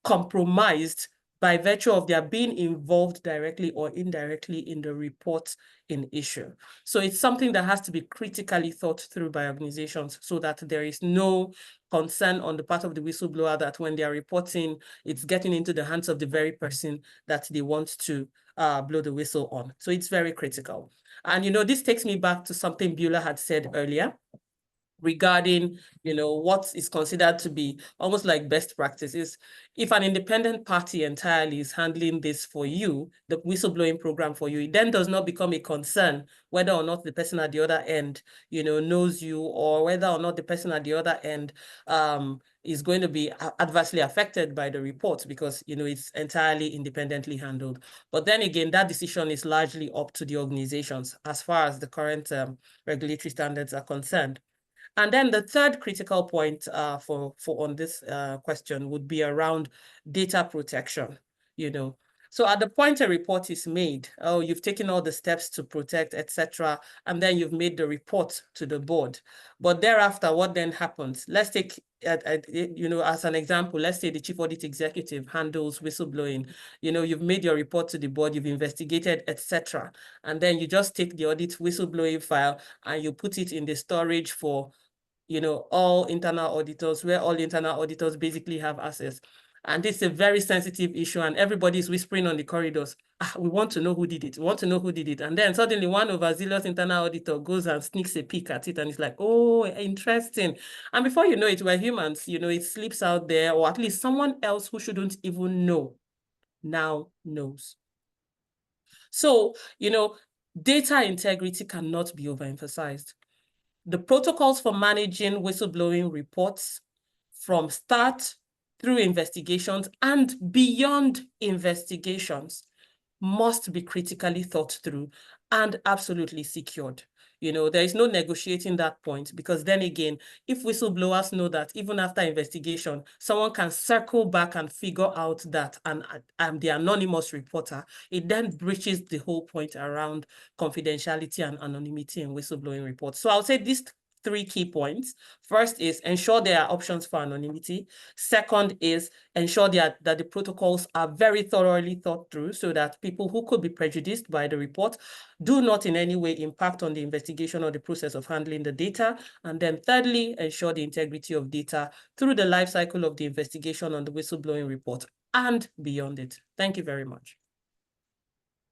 S5: compromised by virtue of their being involved directly or indirectly in the report in issue. So it's something that has to be critically thought through by organizations so that there is no concern on the part of the whistleblower that when they are reporting, it's getting into the hands of the very person that they want to blow the whistle on. So it's very critical. And, this takes me back to something Beulah had said earlier regarding, what is considered to be almost like best practices. If an independent party entirely is handling this for you, the whistleblowing program for you, it then does not become a concern whether or not the person at the other end, knows you, or whether or not the person at the other end is going to be adversely affected by the report because, it's entirely independently handled. But then again, that decision is largely up to the organizations as far as the current regulatory standards are concerned. And then the third critical point for on this question would be around data protection, So at the point a report is made, you've taken all the steps to protect, etc., and then you've made the report to the board. But thereafter, what then happens? Let's take, as an example, let's say the chief audit executive handles whistleblowing. You've made your report to the board, you've investigated, etc., and then you just take the audit whistleblowing file and you put it in the storage for all internal auditors, where all internal auditors basically have access. And it's a very sensitive issue, and everybody's whispering on the corridors, we want to know who did it, we want to know who did it. And then suddenly one overzealous internal auditor goes and sneaks a peek at it, and it's like, oh, interesting. And before you know it, we're humans, it slips out there, or at least someone else who shouldn't even know now knows. So, data integrity cannot be overemphasized. The protocols for managing whistleblowing reports from start through investigations and beyond investigations must be critically thought through and absolutely secured. You know, there is no negotiating that point, because then again, if whistleblowers know that even after investigation, someone can circle back and figure out that I'm the anonymous reporter, it then breaches the whole point around confidentiality and anonymity in whistleblowing reports. So I'll say these 3 key points. First is ensure there are options for anonymity. Second is ensure that the protocols are very thoroughly thought through so that people who could be prejudiced by the report do not in any way impact on the investigation or the process of handling the data. And then thirdly, ensure the integrity of data through the life cycle of the investigation on the whistleblowing report and beyond it. Thank you very much.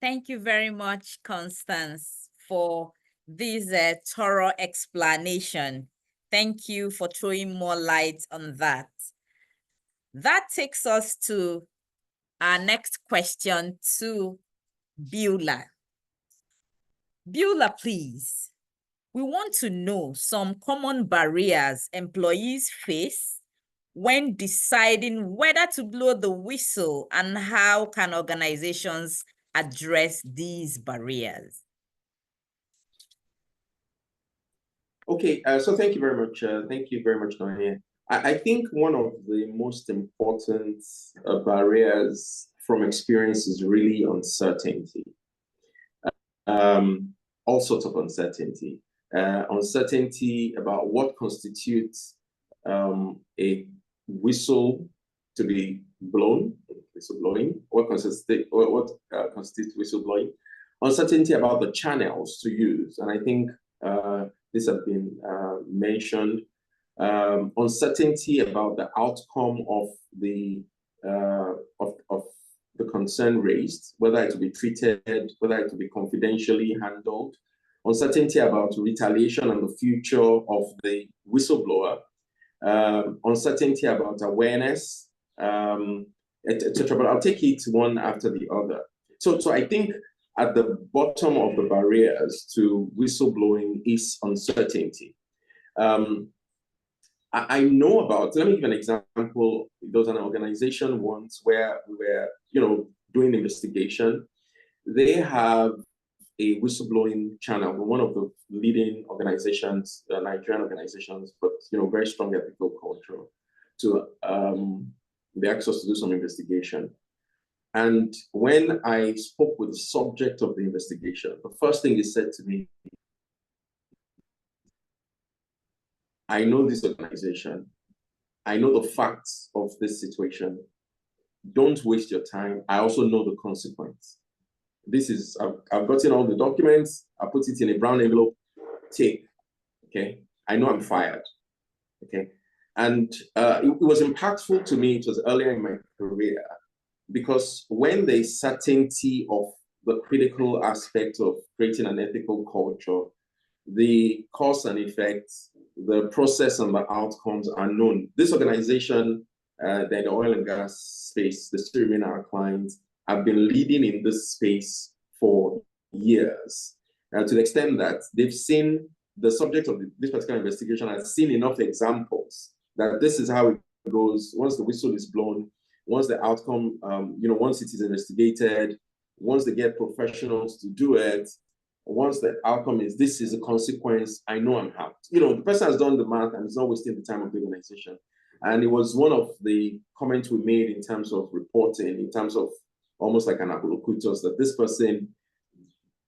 S2: Thank you very much, Constance, for this thorough explanation. Thank you for throwing more light on that. That takes us to our next question to Beulah. Beulah, please. We want to know some common barriers employees face when deciding whether to blow the whistle, and how can organizations address these barriers?
S6: Okay, so thank you very much. Thank you very much, Noye. I think one of the most important barriers from experience is really uncertainty. All sorts of uncertainty. Uncertainty about what constitutes a whistle to be blown, whistleblowing, what constitutes whistleblowing. Uncertainty about the channels to use, and I think this has been mentioned. Uncertainty about the outcome of the concern raised, whether it will be treated, whether it will be confidentially handled. Uncertainty about retaliation and the future of the whistleblower. Uncertainty about awareness, etc. But I'll take it one after the other. So I think at the bottom of the barriers to whistleblowing is uncertainty. I know about, let me give an example. There was an organization once where we were, doing investigation. They have a whistleblowing channel, one of the leading organizations, Nigerian organizations, but very strong ethical culture to the access to do some investigation. And when I spoke with the subject of the investigation, the first thing he said to me, I know this organization. I know the facts of this situation. Don't waste your time. I also know the consequence. This is, I've gotten all the documents. I put it in a brown envelope. Take, okay? I know I'm fired, okay? And it was impactful to me. It was earlier in my career, because when there's certainty of the critical aspect of creating an ethical culture, the cause and effects, the process and the outcomes are known. This organization, the oil and gas space, the still remain our clients, have been leading in this space for years, to the extent that they've seen the subject of this particular investigation has seen enough examples that this is how it goes. Once the whistle is blown, once the outcome, once it is investigated, once they get professionals to do it, once the outcome is, this is a consequence, I know I'm out. The person has done the math and is not wasting the time of the organization. And it was one of the comments we made in terms of reporting, in terms of almost like an apolocutus, that this person,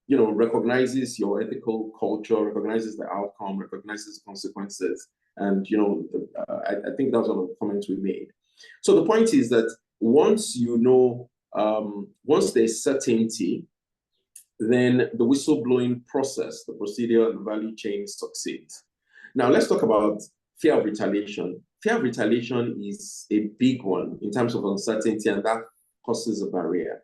S6: recognizes your ethical culture, recognizes the outcome, recognizes consequences. And, I think that was one of the comments we made. So the point is that once once there's certainty, then the whistleblowing process, the procedure, and the value chain succeeds. Now, let's talk about fear of retaliation. Fear of retaliation is a big one in terms of uncertainty, and that causes a barrier.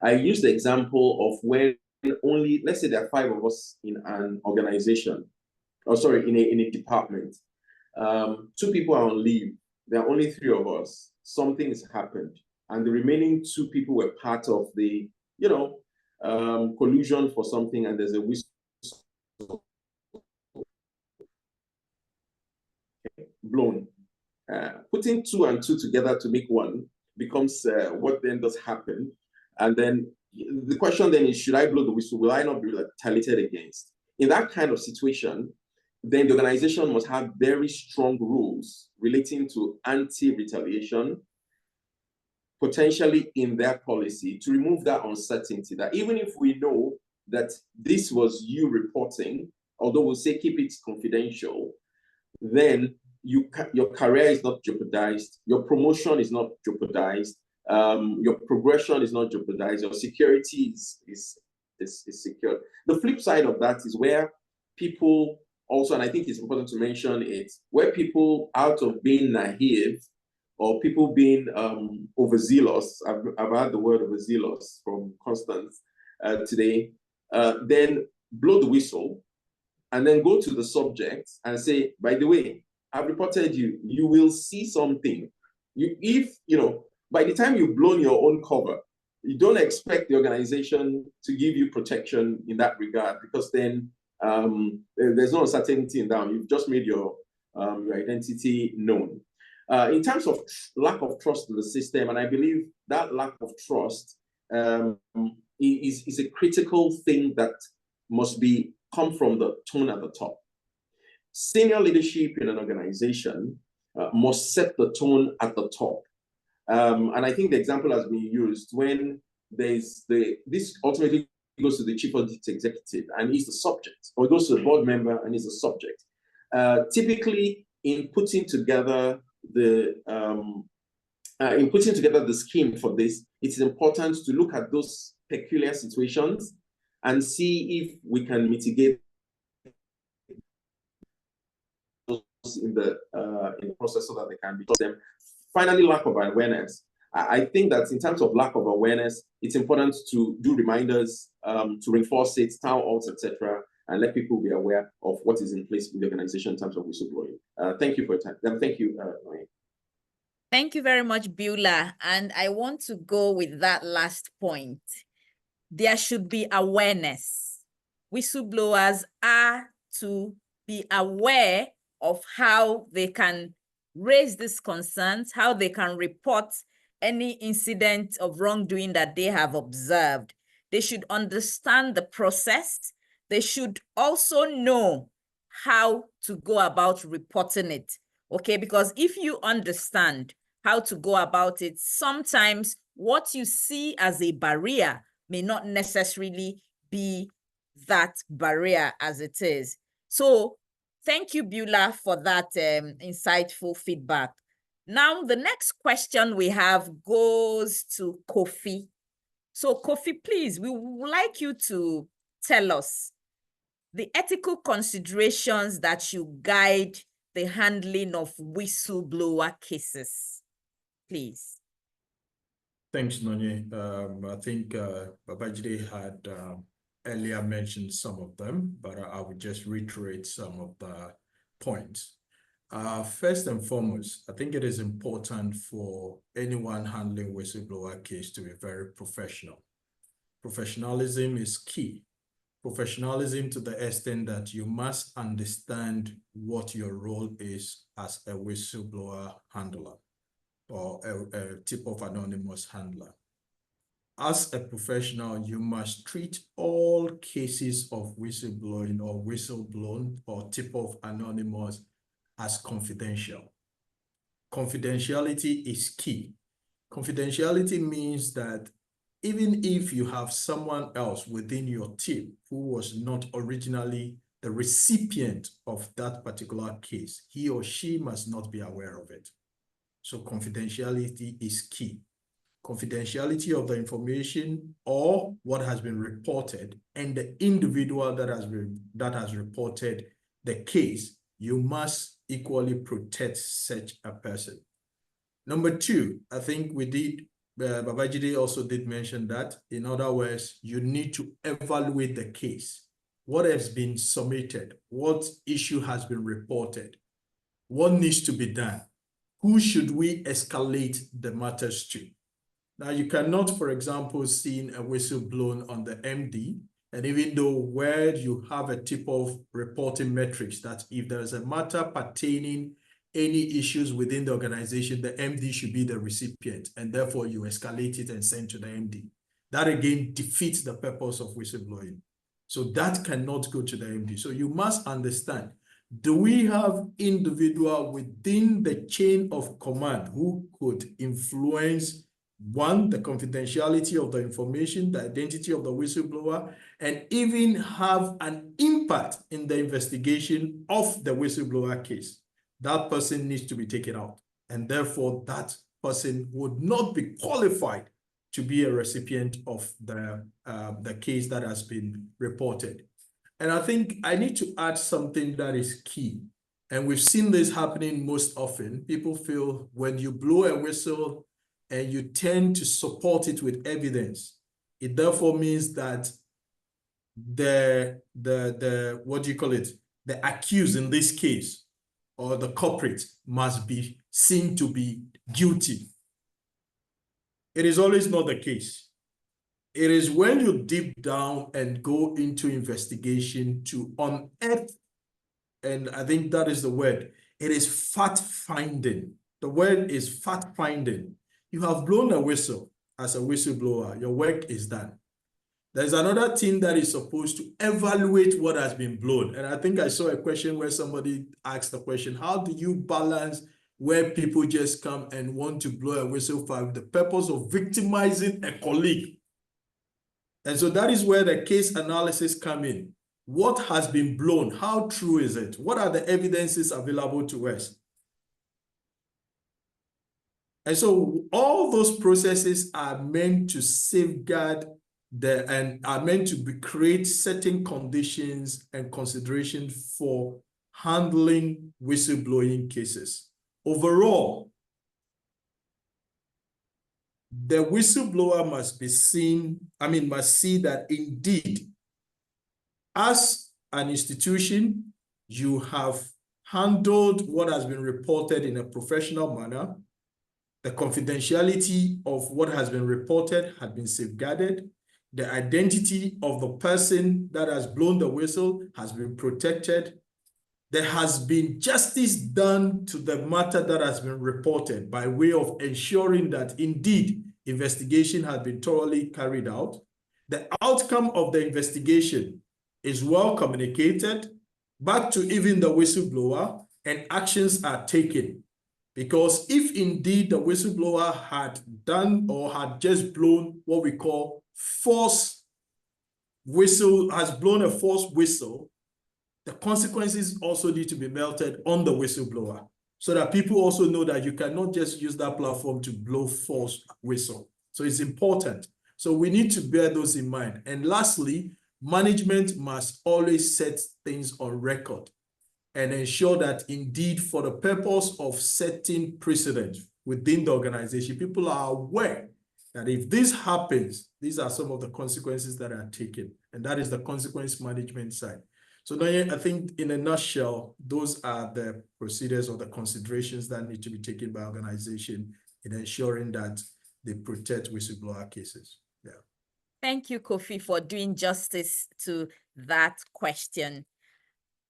S6: I use the example of when only, let's say there are 5 of us in an organization, in a department. 2 people are on leave. There are only 3 of us. Something has happened, and the remaining 2 people were part of the, collusion for something, and there's a whistle blown. putting 2 and 2 together to make 1 becomes what then does happen. And then the question then is, should I blow the whistle? Will I not be retaliated against? In that kind of situation, then the organization must have very strong rules relating to anti-retaliation, potentially in their policy, to remove that uncertainty, that even if we know that this was you reporting, although we'll say keep it confidential, then your career is not jeopardized, your promotion is not jeopardized, your progression is not jeopardized, your security is secured. The flip side of that is where people also, and I think it's important to mention it, where people, out of being naive or people being overzealous, I've heard the word overzealous from Constance today, then blow the whistle and then go to the subject and say, by the way, I've reported you, you will see something. By the time you've blown your own cover, you don't expect the organization to give you protection in that regard, because then there's no uncertainty in that. You've just made your identity known. In terms of lack of trust in the system, and I believe that lack of trust is a critical thing that must come from the tone at the top. Senior leadership in an organization must set the tone at the top. And I think the example has been used when this ultimately goes to the chief audit executive and he's the subject, or it goes to the board member and he's the subject. Typically, in putting together the scheme for this, it is important to look at those peculiar situations and see if we can mitigate those in the process so that they can be them. Finally, lack of awareness. I think that in terms of lack of awareness, it's important to do reminders, to reinforce it, town halls, etc., and let people be aware of what is in place with the organization in terms of whistleblowing. Thank you for your time. Thank you, Noye.
S2: Thank you very much, Beulah. And I want to go with that last point. There should be awareness. Whistleblowers are to be aware of how they can raise these concerns, how they can report any incident of wrongdoing that they have observed. They should understand the process. They should also know how to go about reporting it, okay? Because if you understand how to go about it, sometimes what you see as a barrier may not necessarily be that barrier as it is. So thank you, Beulah, for that insightful feedback. Now, the next question we have goes to Kofi. So Kofi, please, we would like you to tell us the ethical considerations that should guide the handling of whistleblower cases, please.
S3: Thanks, Noye. I think Babajide had earlier mentioned some of them, but I would just reiterate some of the points. First and foremost, I think it is important for anyone handling whistleblower case to be very professional. Professionalism is key. Professionalism to the extent that you must understand what your role is as a whistleblower handler or a tip of anonymous handler. As a professional, you must treat all cases of whistleblowing or whistleblown or tip of anonymous as confidential. Confidentiality is key. Confidentiality means that even if you have someone else within your team who was not originally the recipient of that particular case, he or she must not be aware of it. So confidentiality is key. Confidentiality of the information or what has been reported and the individual that has reported the case, you must equally protect such a person. Number two, I think Babajide also did mention that. In other words, you need to evaluate the case. What has been submitted? What issue has been reported? What needs to be done? Who should we escalate the matters to? Now, you cannot, for example, see a whistle blown on the MD, and even though where you have a tip of reporting metrics that if there is a matter pertaining any issues within the organization, the MD should be the recipient, and therefore you escalate it and send to the MD. That again defeats the purpose of whistleblowing. So that cannot go to the MD. So you must understand, do we have individual within the chain of command who could influence, one, the confidentiality of the information, the identity of the whistleblower, and even have an impact in the investigation of the whistleblower case? That person needs to be taken out. And therefore, that person would not be qualified to be a recipient of the case that has been reported. And I think I need to add something that is key. And we've seen this happening most often. People feel when you blow a whistle and you tend to support it with evidence, it therefore means that the what do you call it? The accused in this case, or the culprit, must be seen to be guilty. It is always not the case. It is when you deep down and go into investigation to unearth, and I think that is the word, it is fact-finding. The word is fact-finding. You have blown a whistle as a whistleblower, your work is done. There's another team that is supposed to evaluate what has been blown. And I think I saw a question where somebody asked the question, how do you balance where people just come and want to blow a whistle for the purpose of victimizing a colleague? And so that is where the case analysis come in. What has been blown? How true is it? What are the evidences available to us? And so all those processes are meant to safeguard and are meant to create certain conditions and consideration for handling whistleblowing cases. Overall, the whistleblower must be seen, must see that indeed, as an institution, you have handled what has been reported in a professional manner. The confidentiality of what has been reported had been safeguarded. The identity of the person that has blown the whistle has been protected. There has been justice done to the matter that has been reported by way of ensuring that indeed investigation has been thoroughly carried out. The outcome of the investigation is well communicated back to even the whistleblower, and actions are taken. Because if indeed the whistleblower had done or had just blown what we call false whistle, has blown a false whistle, the consequences also need to be melted on the whistleblower so that people also know that you cannot just use that platform to blow false whistle. So it's important. So we need to bear those in mind. And lastly, management must always set things on record and ensure that indeed for the purpose of setting precedent within the organization, people are aware that if this happens, these are some of the consequences that are taken. And that is the consequence management side. So I think in a nutshell, those are the procedures or the considerations that need to be taken by organization in ensuring that they protect whistleblower cases. Yeah.
S2: Thank you, Kofi, for doing justice to that question.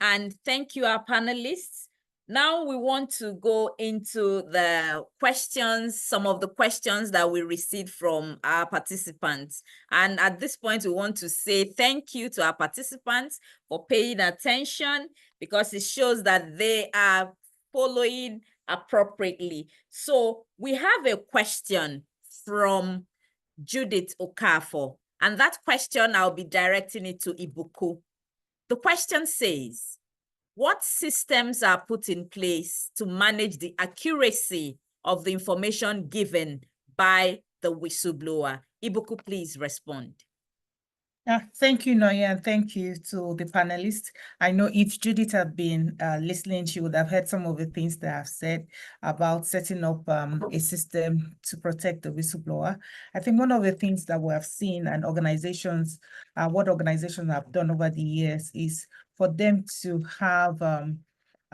S2: And thank you, our panelists. Now we want to go into the questions, some of the questions that we received from our participants. And at this point, we want to say thank you to our participants for paying attention, because it shows that they are following appropriately. So we have a question from Judith Okafor, and that question, I'll be directing it to Ibuku. The question says, what systems are put in place to manage the accuracy of the information given by the whistleblower? Ibuku, please respond.
S1: Thank you, Noye, and thank you to the panelists. I know if Judith had been listening, she would have heard some of the things that I've said about setting up a system to protect the whistleblower. I think one of the things that we have seen and organizations, what organizations have done over the years is for them to have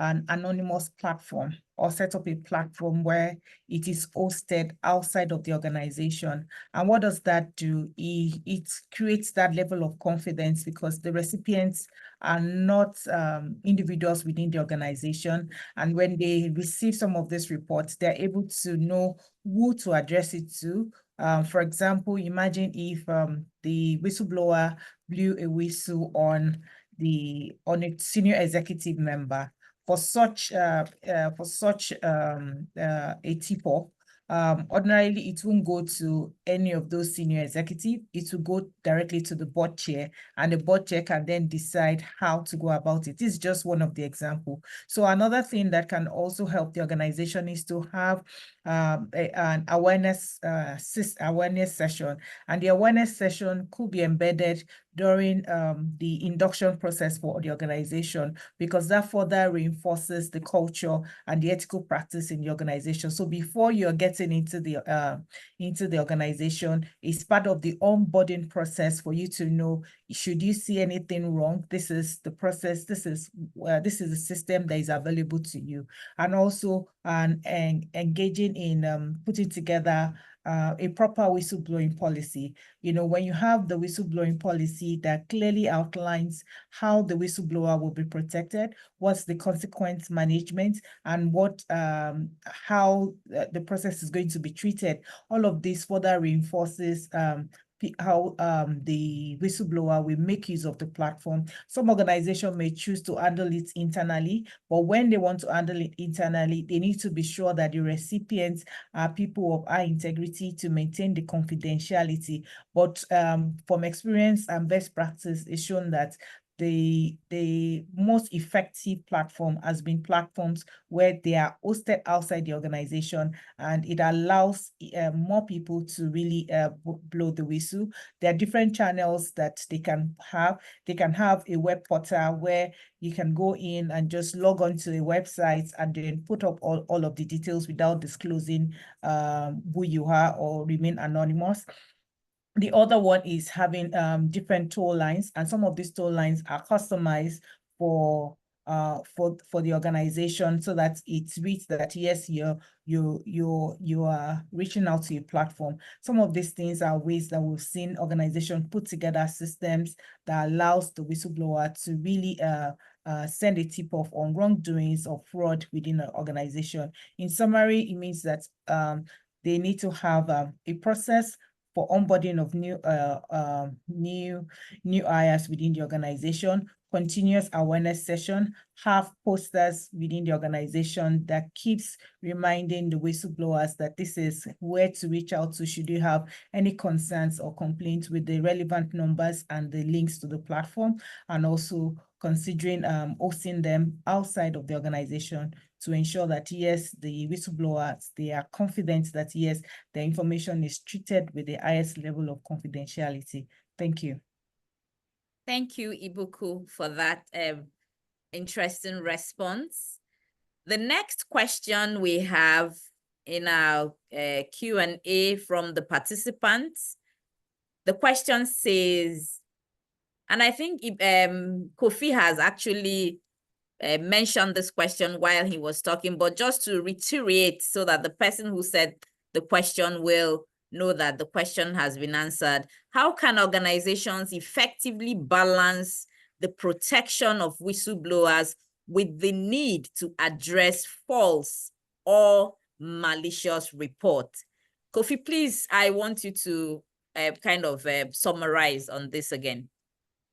S1: an anonymous platform or set up a platform where it is hosted outside of the organization. And what does that do? It creates that level of confidence because the recipients are not individuals within the organization. And when they receive some of these reports, they're able to know who to address it to. For example, imagine if the whistleblower blew a whistle on a senior executive member for such a tip-off. Ordinarily, it won't go to any of those senior executives. It will go directly to the board chair, and the board chair can then decide how to go about it. This is just one of the examples. So another thing that can also help the organization is to have an awareness session, and the awareness session could be embedded during the induction process for the organization, because that further reinforces the culture and the ethical practice in the organization. So before you're getting into the organization, it's part of the onboarding process for you to know, should you see anything wrong, this is the process, this is the system that is available to you. And also engaging in putting together a proper whistleblowing policy. You know, when you have the whistleblowing policy that clearly outlines how the whistleblower will be protected, what's the consequence management, and how the process is going to be treated, all of this further reinforces how the whistleblower will make use of the platform. Some organizations may choose to handle it internally, but when they want to handle it internally, they need to be sure that the recipients are people of high integrity to maintain the confidentiality. But from experience and best practice, it's shown that the most effective platform has been platforms where they are hosted outside the organization, and it allows more people to really blow the whistle. There are different channels that they can have. They can have a web portal where you can go in and just log on to a website and then put up all of the details without disclosing who you are or remain anonymous. The other one is having different toll lines, and some of these toll lines are customized for the organization, so that it reads that yes, you are reaching out to a platform. Some of these things are ways that we've seen organizations put together systems that allows the whistleblower to really send a tip-off on wrongdoings or fraud within an organization. In summary, it means that they need to have a process for onboarding of new hires within the organization, continuous awareness session, have posters within the organization that keeps reminding the whistleblowers that this is where to reach out to should you have any concerns or complaints, with the relevant numbers and the links to the platform, and also considering hosting them outside of the organization to ensure that yes, the whistleblowers, they are confident that yes, the information is treated with the highest level of confidentiality. Thank you.
S2: Thank you, Ibuku, for that interesting response. The next question we have in our Q&A from the participants, the question says, and I think Kofi has actually mentioned this question while he was talking, but just to reiterate so that the person who said the question will know that the question has been answered. How can organizations effectively balance the protection of whistleblowers with the need to address false or malicious reports? Kofi, please, I want you to kind of summarize on this again.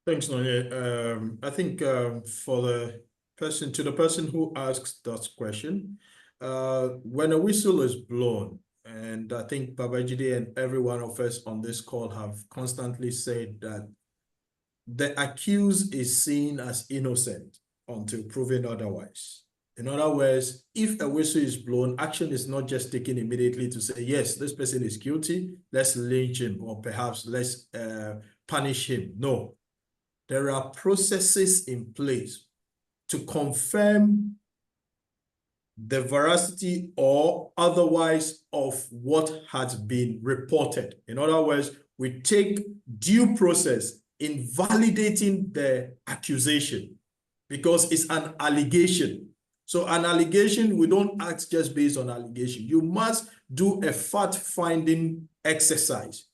S3: Thanks, Nonye. I think for the person who asks that question, when a whistle is blown, and I think Babajide and every one of us on this call have constantly said that the accused is seen as innocent until proven otherwise. In other words, if a whistle is blown, action is not just taken immediately to say, yes, this person is guilty, let's lynch him, or perhaps let's punish him. No. There are processes in place to confirm the veracity or otherwise of what has been reported. In other words, we take due process in validating the accusation because it's an allegation. So an allegation, we don't act just based on allegation. You must do a fact-finding exercise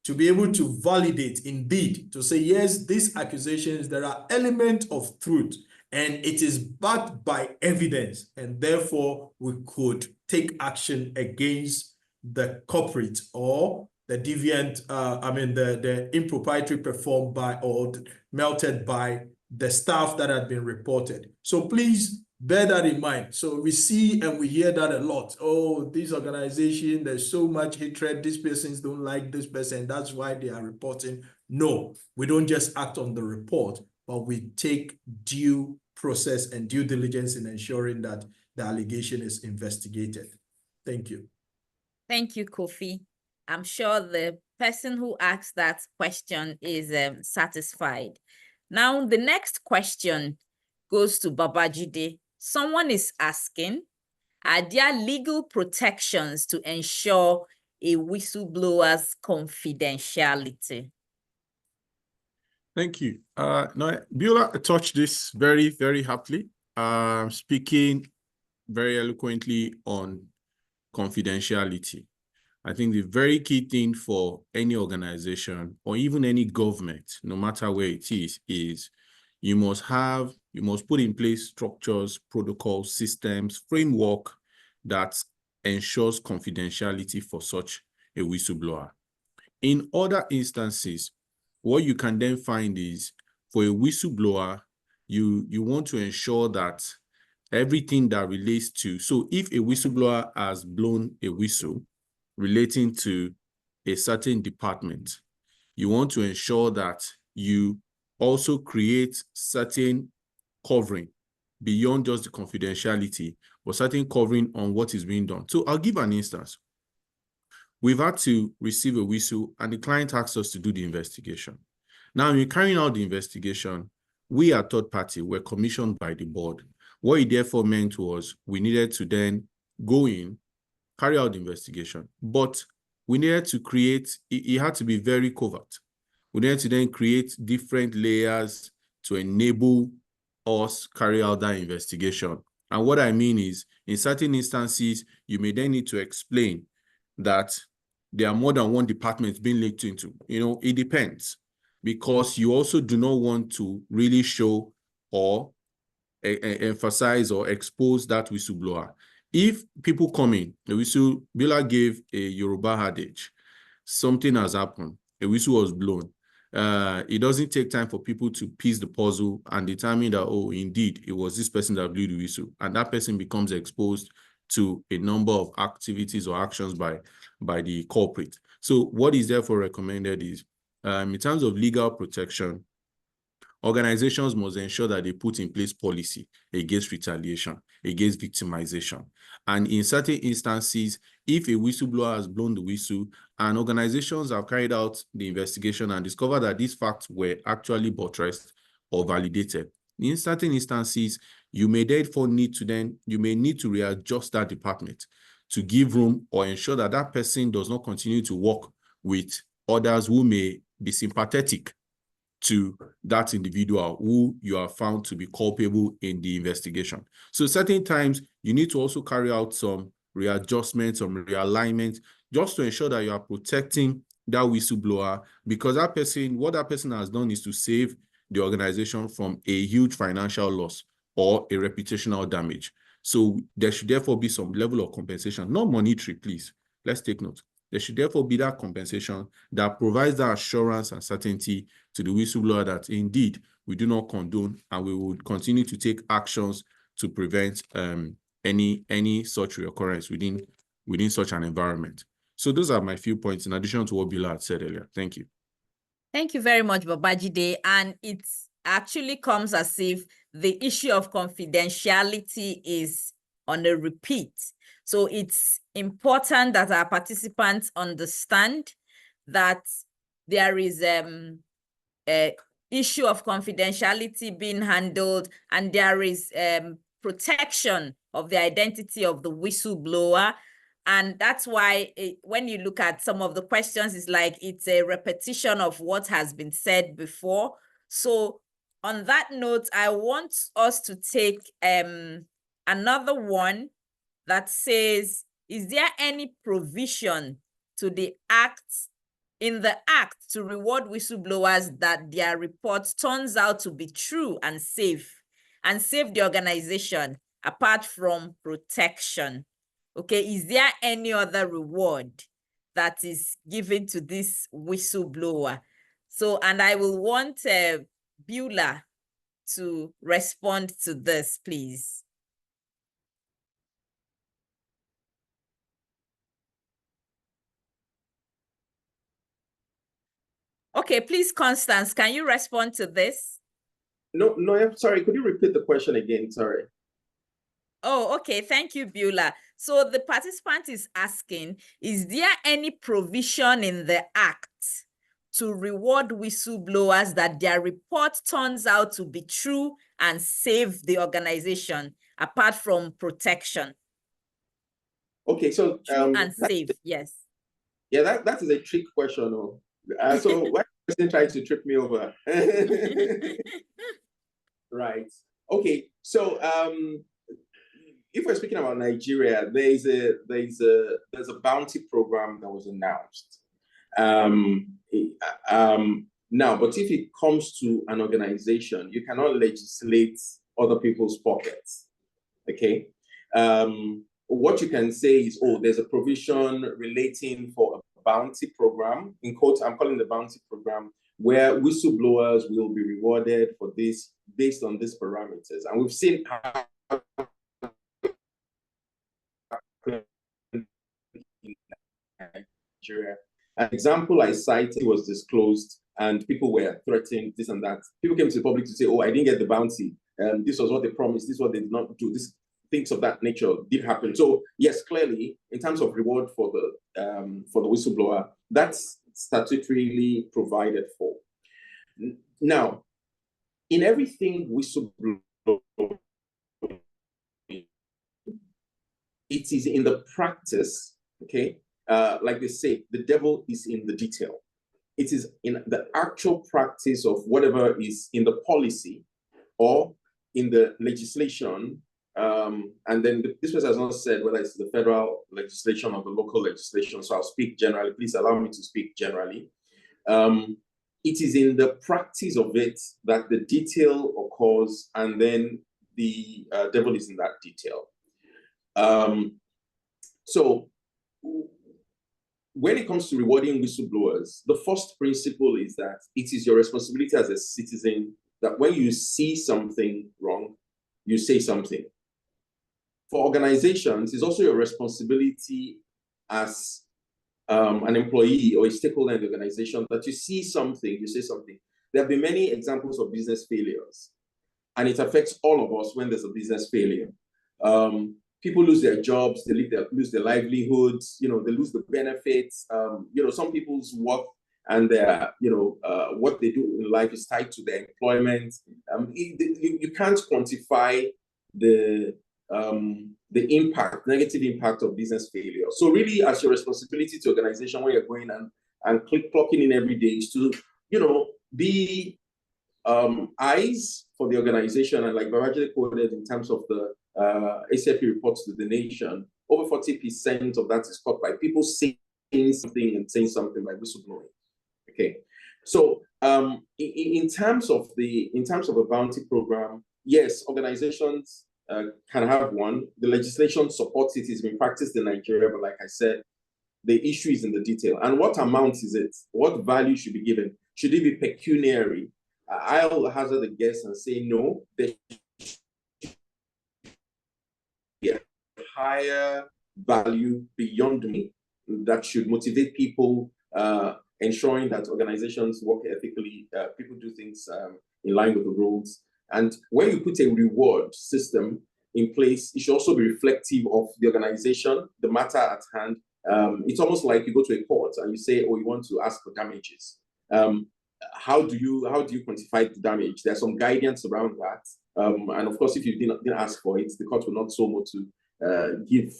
S3: to be able to validate, indeed, to say, yes, these accusations, there are elements of truth, and it is backed by evidence, and therefore we could take action against the culprit or the deviant, the impropriety performed by or melted by the staff that had been reported. So please bear that in mind. So we see and we hear that a lot. Oh, this organization, there's so much hatred. These persons don't like this person. That's why they are reporting. No, we don't just act on the report, but we take due process and due diligence in ensuring that the allegation is investigated. Thank you.
S2: Thank you, Kofi. I'm sure the person who asked that question is satisfied. Now, the next question goes to Babajide. Someone is asking, are there legal protections to ensure a whistleblower's confidentiality?
S4: Thank you. No, Beulah touched this very, very happily, speaking very eloquently on confidentiality. I think the very key thing for any organization or even any government, no matter where it is you must put in place structures, protocols, systems, framework that ensures confidentiality for such a whistleblower. In other instances, what you can then find is for a whistleblower, you want to ensure that everything that relates to, so if a whistleblower has blown a whistle relating to a certain department, you want to ensure that you also create certain covering beyond just the confidentiality, but certain covering on what is being done. So I'll give an instance. We've had to receive a whistle and the client asked us to do the investigation. Now, in carrying out the investigation, we are third party, we're commissioned by the board. What it therefore meant was we needed to then go in, carry out the investigation, but we needed to create, it had to be very covert. We needed to then create different layers to enable us carry out that investigation. And what I mean is, in certain instances, you may then need to explain that there are more than one department being looked into. It depends, because you also do not want to really show or emphasize or expose that whistleblower. If people come in, the whistleblower gave a Yoruba adage, something has happened, a whistle was blown. It doesn't take time for people to piece the puzzle and determine that, oh, indeed, it was this person that blew the whistle. And that person becomes exposed to a number of activities or actions by the culprit. So what is therefore recommended is, in terms of legal protection, organizations must ensure that they put in place policy against retaliation, against victimization. And in certain instances, if a whistleblower has blown the whistle and organizations have carried out the investigation and discovered that these facts were actually buttressed or validated, in certain instances, you may therefore need to readjust that department to give room or ensure that that person does not continue to work with others who may be sympathetic to that individual who you are found to be culpable in the investigation. So certain times you need to also carry out some readjustments, some realignment, just to ensure that you are protecting that whistleblower, because what that person has done is to save the organization from a huge financial loss or a reputational damage. So there should therefore be some level of compensation, not monetary, please. Let's take note. There should therefore be that compensation that provides that assurance and certainty to the whistleblower that indeed we do not condone and we will continue to take actions to prevent any such reoccurrence within such an environment. So those are my few points in addition to what Beulah had said earlier. Thank you.
S2: Thank you very much, Babajide. And it actually comes as if the issue of confidentiality is on a repeat. So it's important that our participants understand that there is a issue of confidentiality being handled, and there is protection of the identity of the whistleblower. And that's why when you look at some of the questions, it's like it's a repetition of what has been said before. So on that note, I want us to take another one that says, is there any provision to the in the act to reward whistleblowers that their report turns out to be true and save the organization apart from protection? Okay, is there any other reward that is given to this whistleblower? So, and I will want Beulah to respond to this, please. Okay, please, Constance, can you respond to this?
S6: No, I'm sorry. Could you repeat the question again? Sorry.
S2: Oh, okay. Thank you, Beulah. So the participant is asking, is there any provision in the act to reward whistleblowers that their report turns out to be true and save the organization apart from protection?
S6: Okay, so
S2: true and save, yes.
S6: Yeah, that is a trick question. So why is the person trying to trip me over? Right. Okay. So if we're speaking about Nigeria, there's a bounty program that was announced. Now, but if it comes to an organization, you cannot legislate other people's pockets. Okay. What you can say is, oh, there's a provision relating for a bounty program, in quotes, I'm calling the bounty program, where whistleblowers will be rewarded for this based on these parameters. And we've seen how in Nigeria. An example I cited was disclosed, and people were threatened, this and that. People came to the public to say, oh, I didn't get the bounty. This was what they promised. This is what they did not do. This things of that nature did happen. So yes, clearly, in terms of reward for the whistleblower, that's statutorily provided for. Now, in everything whistleblower, it is in the practice, okay? Like they say, the devil is in the detail. It is in the actual practice of whatever is in the policy or in the legislation. And then this person has not said whether it's the federal legislation or the local legislation. So I'll speak generally. Please allow me to speak generally. It is in the practice of it that the detail occurs, and then the devil is in that detail. So when it comes to rewarding whistleblowers, the first principle is that it is your responsibility as a citizen that when you see something wrong, you say something. For organizations, it's also your responsibility as an employee or a stakeholder in the organization that you see something, you say something. There have been many examples of business failures, and it affects all of us when there's a business failure. People lose their jobs, they lose their livelihoods, they lose the benefits. Some people's work and their, what they do in life is tied to their employment. You can't quantify the negative impact of business failure. So really, as your responsibility to organization where you're going and clocking in every day is to, be eyes for the organization. And like Barajay quoted in terms of the ACFE reports to the nation, over 40% of that is caught by people saying something and saying something by whistleblowing. Okay, so in terms of a bounty program, yes, organizations can have one. The legislation supports it. It's been practiced in Nigeria, but like I said, the issue is in the detail. And what amount is it? What value should be given? Should it be pecuniary? I'll hazard a guess and say no. There should be a higher value beyond me that should motivate people, ensuring that organizations work ethically, people do things in line with the rules. And when you put a reward system in place, it should also be reflective of the organization, the matter at hand. It's almost like you go to a court and you say, oh, you want to ask for damages. How do you quantify the damage? There's some guidance around that. And of course, if you didn't ask for it, the court will not so much to give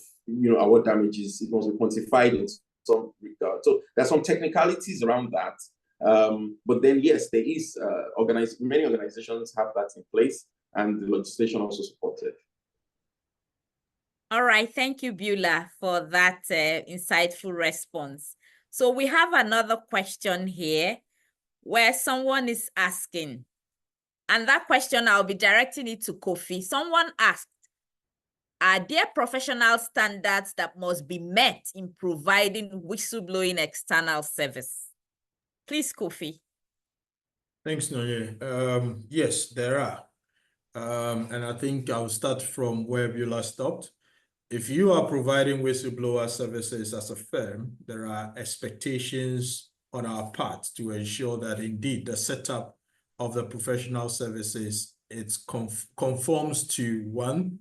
S6: award damages. It must be quantified in some regard. So there's some technicalities around that. But then yes, there is many organizations have that in place, and the legislation also supports it.
S2: All right, thank you, Beulah, for that insightful response. So we have another question here where someone is asking, and that question I'll be directing it to Kofi. Someone asked, are there professional standards that must be met in providing whistleblowing external service? Please, Kofi.
S3: Thanks, Noye. Yes, there are. And I think I'll start from where Beulah stopped. If you are providing whistleblower services as a firm, there are expectations on our part to ensure that indeed the setup of the professional services, it conforms to one,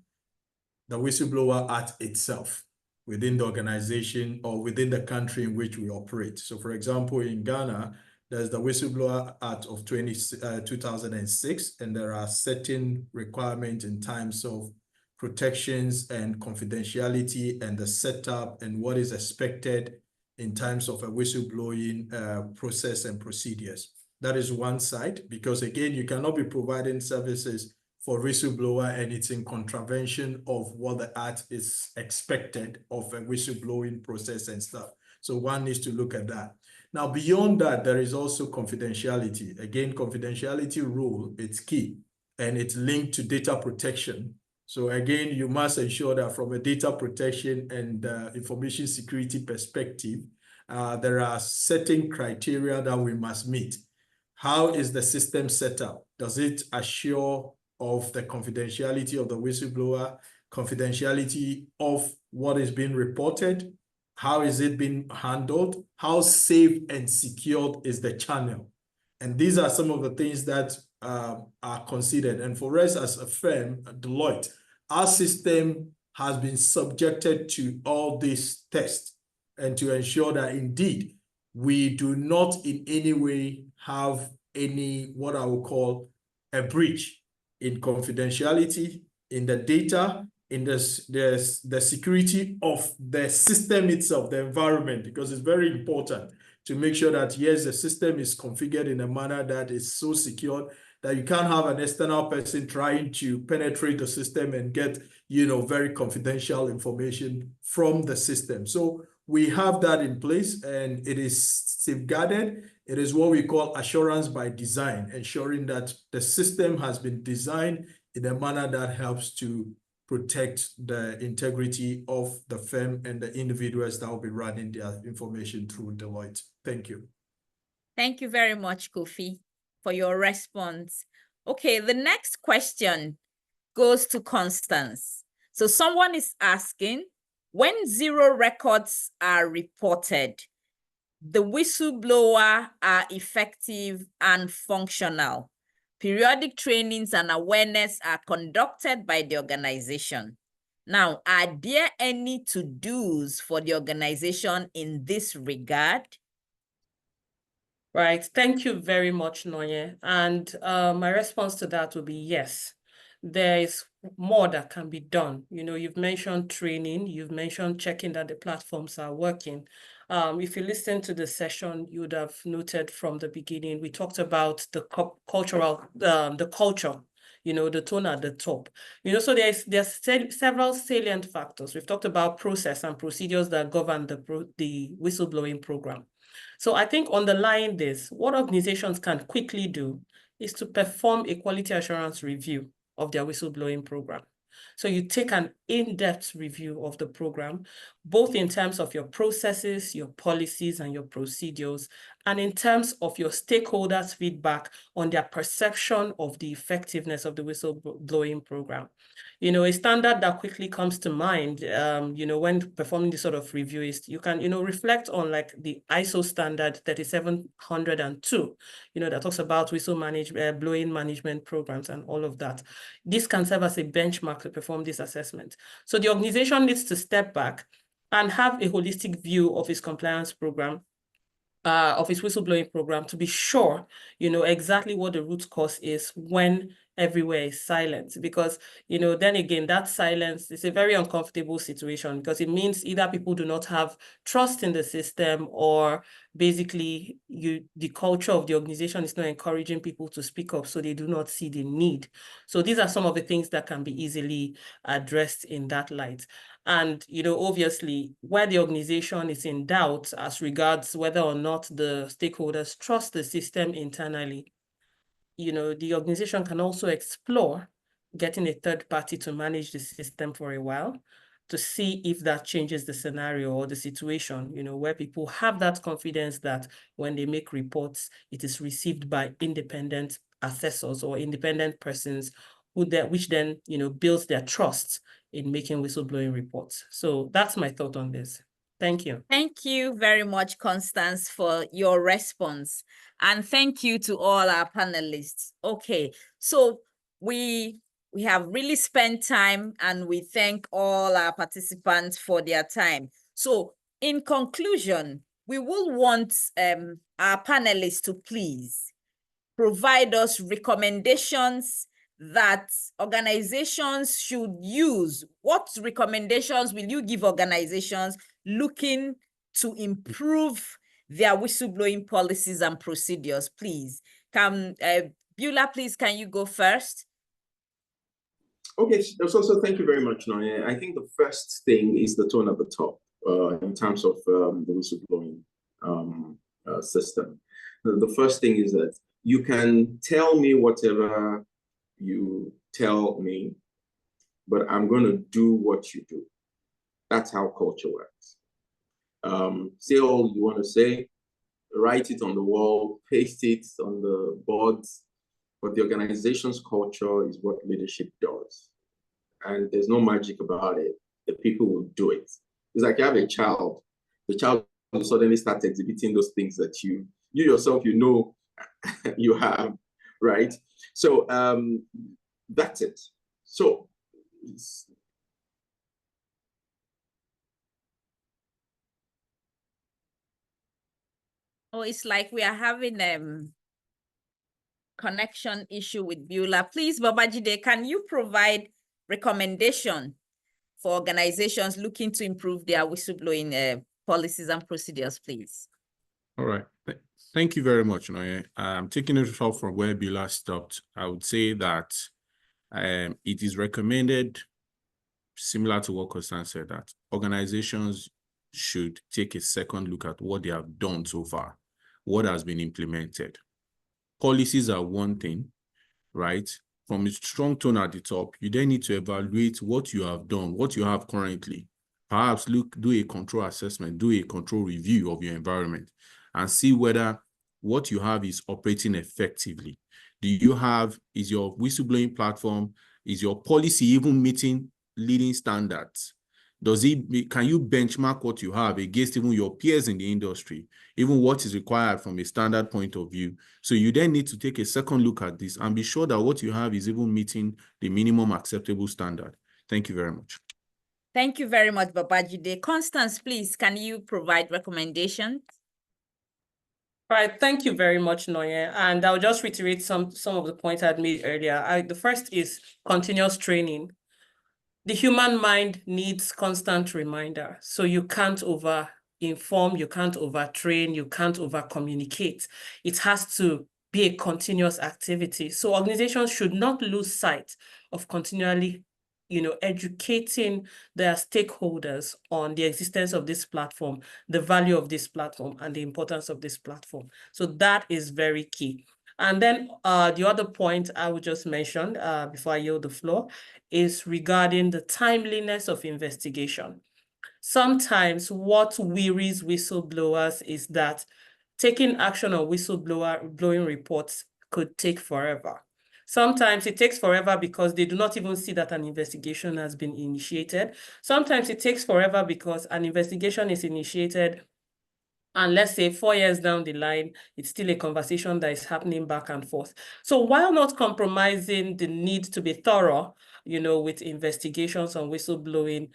S3: the Whistleblower Act itself within the organization or within the country in which we operate. So for example, in Ghana, there's the Whistleblower Act of 2006, and there are certain requirements in terms of protections and confidentiality and the setup and what is expected in terms of a whistleblowing process and procedures. That is one side, because again, you cannot be providing services for whistleblower and it's in contravention of what the act is expected of a whistleblowing process and stuff. So one needs to look at that. Now, beyond that, there is also confidentiality. Again, confidentiality rule, it's key, and it's linked to data protection. So again, you must ensure that from a data protection and information security perspective, there are certain criteria that we must meet. How is the system set up? Does it assure of the confidentiality of the whistleblower, confidentiality of what is being reported? How is it being handled? How safe and secured is the channel? And these are some of the things that are considered. And for us as a firm, Deloitte, our system has been subjected to all these tests and to ensure that indeed we do not in any way have any, what I will call, a breach in confidentiality, in the data, in the security of the system itself, the environment, because it's very important to make sure that, yes, the system is configured in a manner that is so secure that you can't have an external person trying to penetrate the system and get, very confidential information from the system. So we have that in place and it is safeguarded. It is what we call assurance by design, ensuring that the system has been designed in a manner that helps to protect the integrity of the firm and the individuals that will be running their information through Deloitte. Thank you.
S2: Thank you very much, Kofi, for your response. Okay, the next question goes to Constance. So someone is asking, when zero records are reported, the whistleblower are effective and functional. Periodic trainings and awareness are conducted by the organization. Now, are there any to-dos for the organization in this regard?
S5: Right. Thank you very much, Noye. And my response to that would be yes. There is more that can be done. You've mentioned training, you've mentioned checking that the platforms are working. If you listen to the session, you would have noted from the beginning, we talked about the culture, the tone at the top. So there's several salient factors. We've talked about process and procedures that govern the whistleblowing program. So I think underlying this, what organizations can quickly do is to perform a quality assurance review of their whistleblowing program. So you take an in-depth review of the program, both in terms of your processes, your policies, and your procedures, and in terms of your stakeholders' feedback on their perception of the effectiveness of the whistleblowing program. A standard that quickly comes to mind, when performing this sort of review is you can, reflect on like the ISO standard 3702, that talks about whistleblowing management programs and all of that. This can serve as a benchmark to perform this assessment. So the organization needs to step back and have a holistic view of its compliance program, of its whistleblowing program, to be sure, exactly what the root cause is when everywhere is silent. Because, then again, that silence is a very uncomfortable situation because it means either people do not have trust in the system or basically the culture of the organization is not encouraging people to speak up, so they do not see the need. So these are some of the things that can be easily addressed in that light. And, obviously, where the organization is in doubt as regards whether or not the stakeholders trust the system internally, the organization can also explore getting a third party to manage the system for a while to see if that changes the scenario or the situation, where people have that confidence that when they make reports, it is received by independent assessors or independent persons which then, builds their trust in making whistleblowing reports. So that's my thought on this. Thank you.
S2: Thank you very much, Constance, for your response. And thank you to all our panelists. Okay, so we have really spent time, and we thank all our participants for their time. So in conclusion, we will want our panelists to please provide us recommendations that organizations should use. What recommendations will you give organizations looking to improve their whistleblowing policies and procedures, please? Beulah, please, can you go first?
S6: Okay, so thank you very much, Noye. I think the first thing is the tone at the top in terms of the whistleblowing system. The first thing is that you can tell me whatever you tell me, but I'm going to do what you do. That's how culture works. Say all you want to say, write it on the wall, paste it on the boards, but the organization's culture is what leadership does. And there's no magic about it. The people will do it. It's like you have a child. The child will suddenly start exhibiting those things that you yourself, you have, right? So that's it. So
S2: it's like we are having connection issue with Beulah. Please, Babajide, can you provide recommendation for organizations looking to improve their whistleblowing policies and procedures, please?
S4: All right. Thank you very much, Noye. Taking it off from where Beulah stopped, I would say that it is recommended, similar to what Constance said, that organizations should take a second look at what they have done so far, what has been implemented. Policies are one thing, right? From a strong tone at the top, you then need to evaluate what you have done, what you have currently. Perhaps do a control assessment, do a control review of your environment, and see whether what you have is operating effectively. Is your whistleblowing platform, is your policy even meeting leading standards? Can you benchmark what you have against even your peers in the industry, even what is required from a standard point of view? So you then need to take a second look at this and be sure that what you have is even meeting the minimum acceptable standard. Thank you very much.
S2: Thank you very much, Babajide. Constance, please, can you provide recommendations?
S5: Right, thank you very much, Noye. And I'll just reiterate some of the points I had made earlier. The first is continuous training. The human mind needs constant reminder. So you can't over-inform, you can't over-train, you can't over-communicate. It has to be a continuous activity. So organizations should not lose sight of continually educating their stakeholders on the existence of this platform, the value of this platform, and the importance of this platform. So that is very key. And then the other point I would just mention before I yield the floor is regarding the timeliness of investigation. Sometimes what wearies whistleblowers is that taking action on whistleblowing reports could take forever. Sometimes it takes forever because they do not even see that an investigation has been initiated. Sometimes it takes forever because an investigation is initiated and let's say 4 years down the line, it's still a conversation that is happening back and forth. So while not compromising the need to be thorough, with investigations on whistleblowing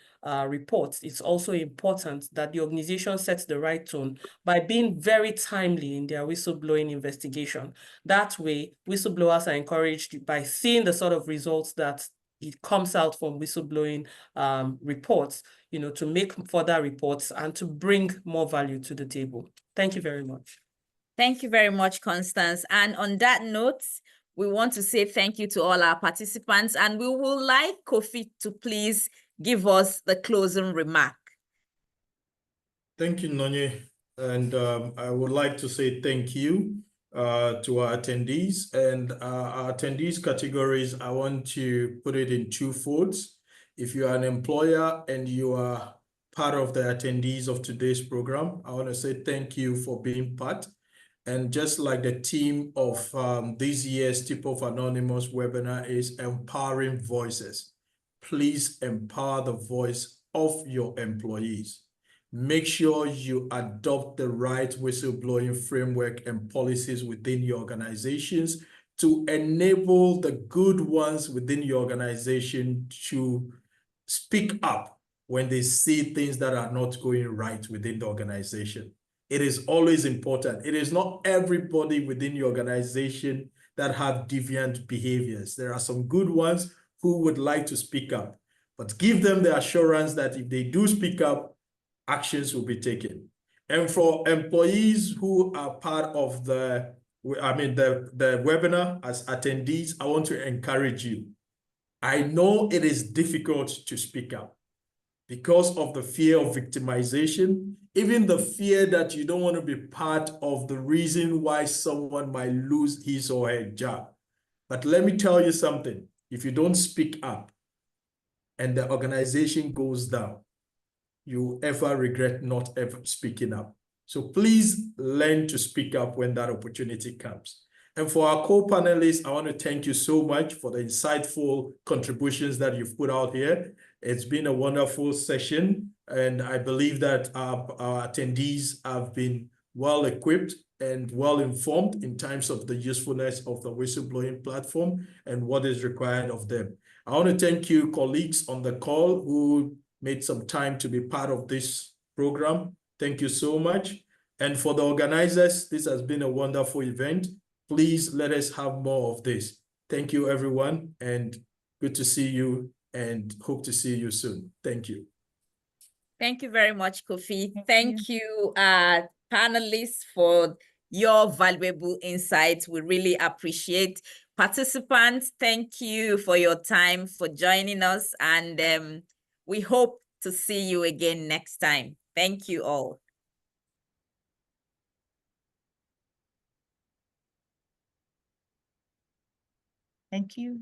S5: reports, it's also important that the organization sets the right tone by being very timely in their whistleblowing investigation. That way, whistleblowers are encouraged by seeing the sort of results that it comes out from whistleblowing reports, to make further reports and to bring more value to the table. Thank you very much.
S2: Thank you very much, Constance. And on that note, we want to say thank you to all our participants, and we would like Kofi to please give us the closing remark.
S3: Thank you, Nonye. And I would like to say thank you to our attendees. And our attendees categories, I want to put it in two folds. If you are an employer and you are part of the attendees of today's program, I want to say thank you for being part. And just like the theme of this year's Tip of Anonymous webinar is empowering voices, please empower the voice of your employees. Make sure you adopt the right whistleblowing framework and policies within your organizations to enable the good ones within your organization to speak up when they see things that are not going right within the organization. It is always important. It is not everybody within your organization that have deviant behaviors. There are some good ones who would like to speak up, but give them the assurance that if they do speak up, actions will be taken. And for employees who are part of the webinar as attendees, I want to encourage you. I know it is difficult to speak up because of the fear of victimization, even the fear that you don't want to be part of the reason why someone might lose his or her job. But let me tell you something. If you don't speak up and the organization goes down, you ever regret not ever speaking up. So please learn to speak up when that opportunity comes. And for our co-panelists, I want to thank you so much for the insightful contributions that you've put out here. It's been a wonderful session, and I believe that our attendees have been well equipped and well informed in terms of the usefulness of the whistleblowing platform and what is required of them. I want to thank you, colleagues on the call who made some time to be part of this program. Thank you so much. And for the organizers, this has been a wonderful event. Please let us have more of this. Thank you, everyone, and good to see you and hope to see you soon. Thank you.
S2: Thank you very much, Kofi. Thank you, panelists, for your valuable insights. We really appreciate. Participants, thank you for your time, for joining us, and we hope to see you again next time. Thank you all.
S1: Thank you.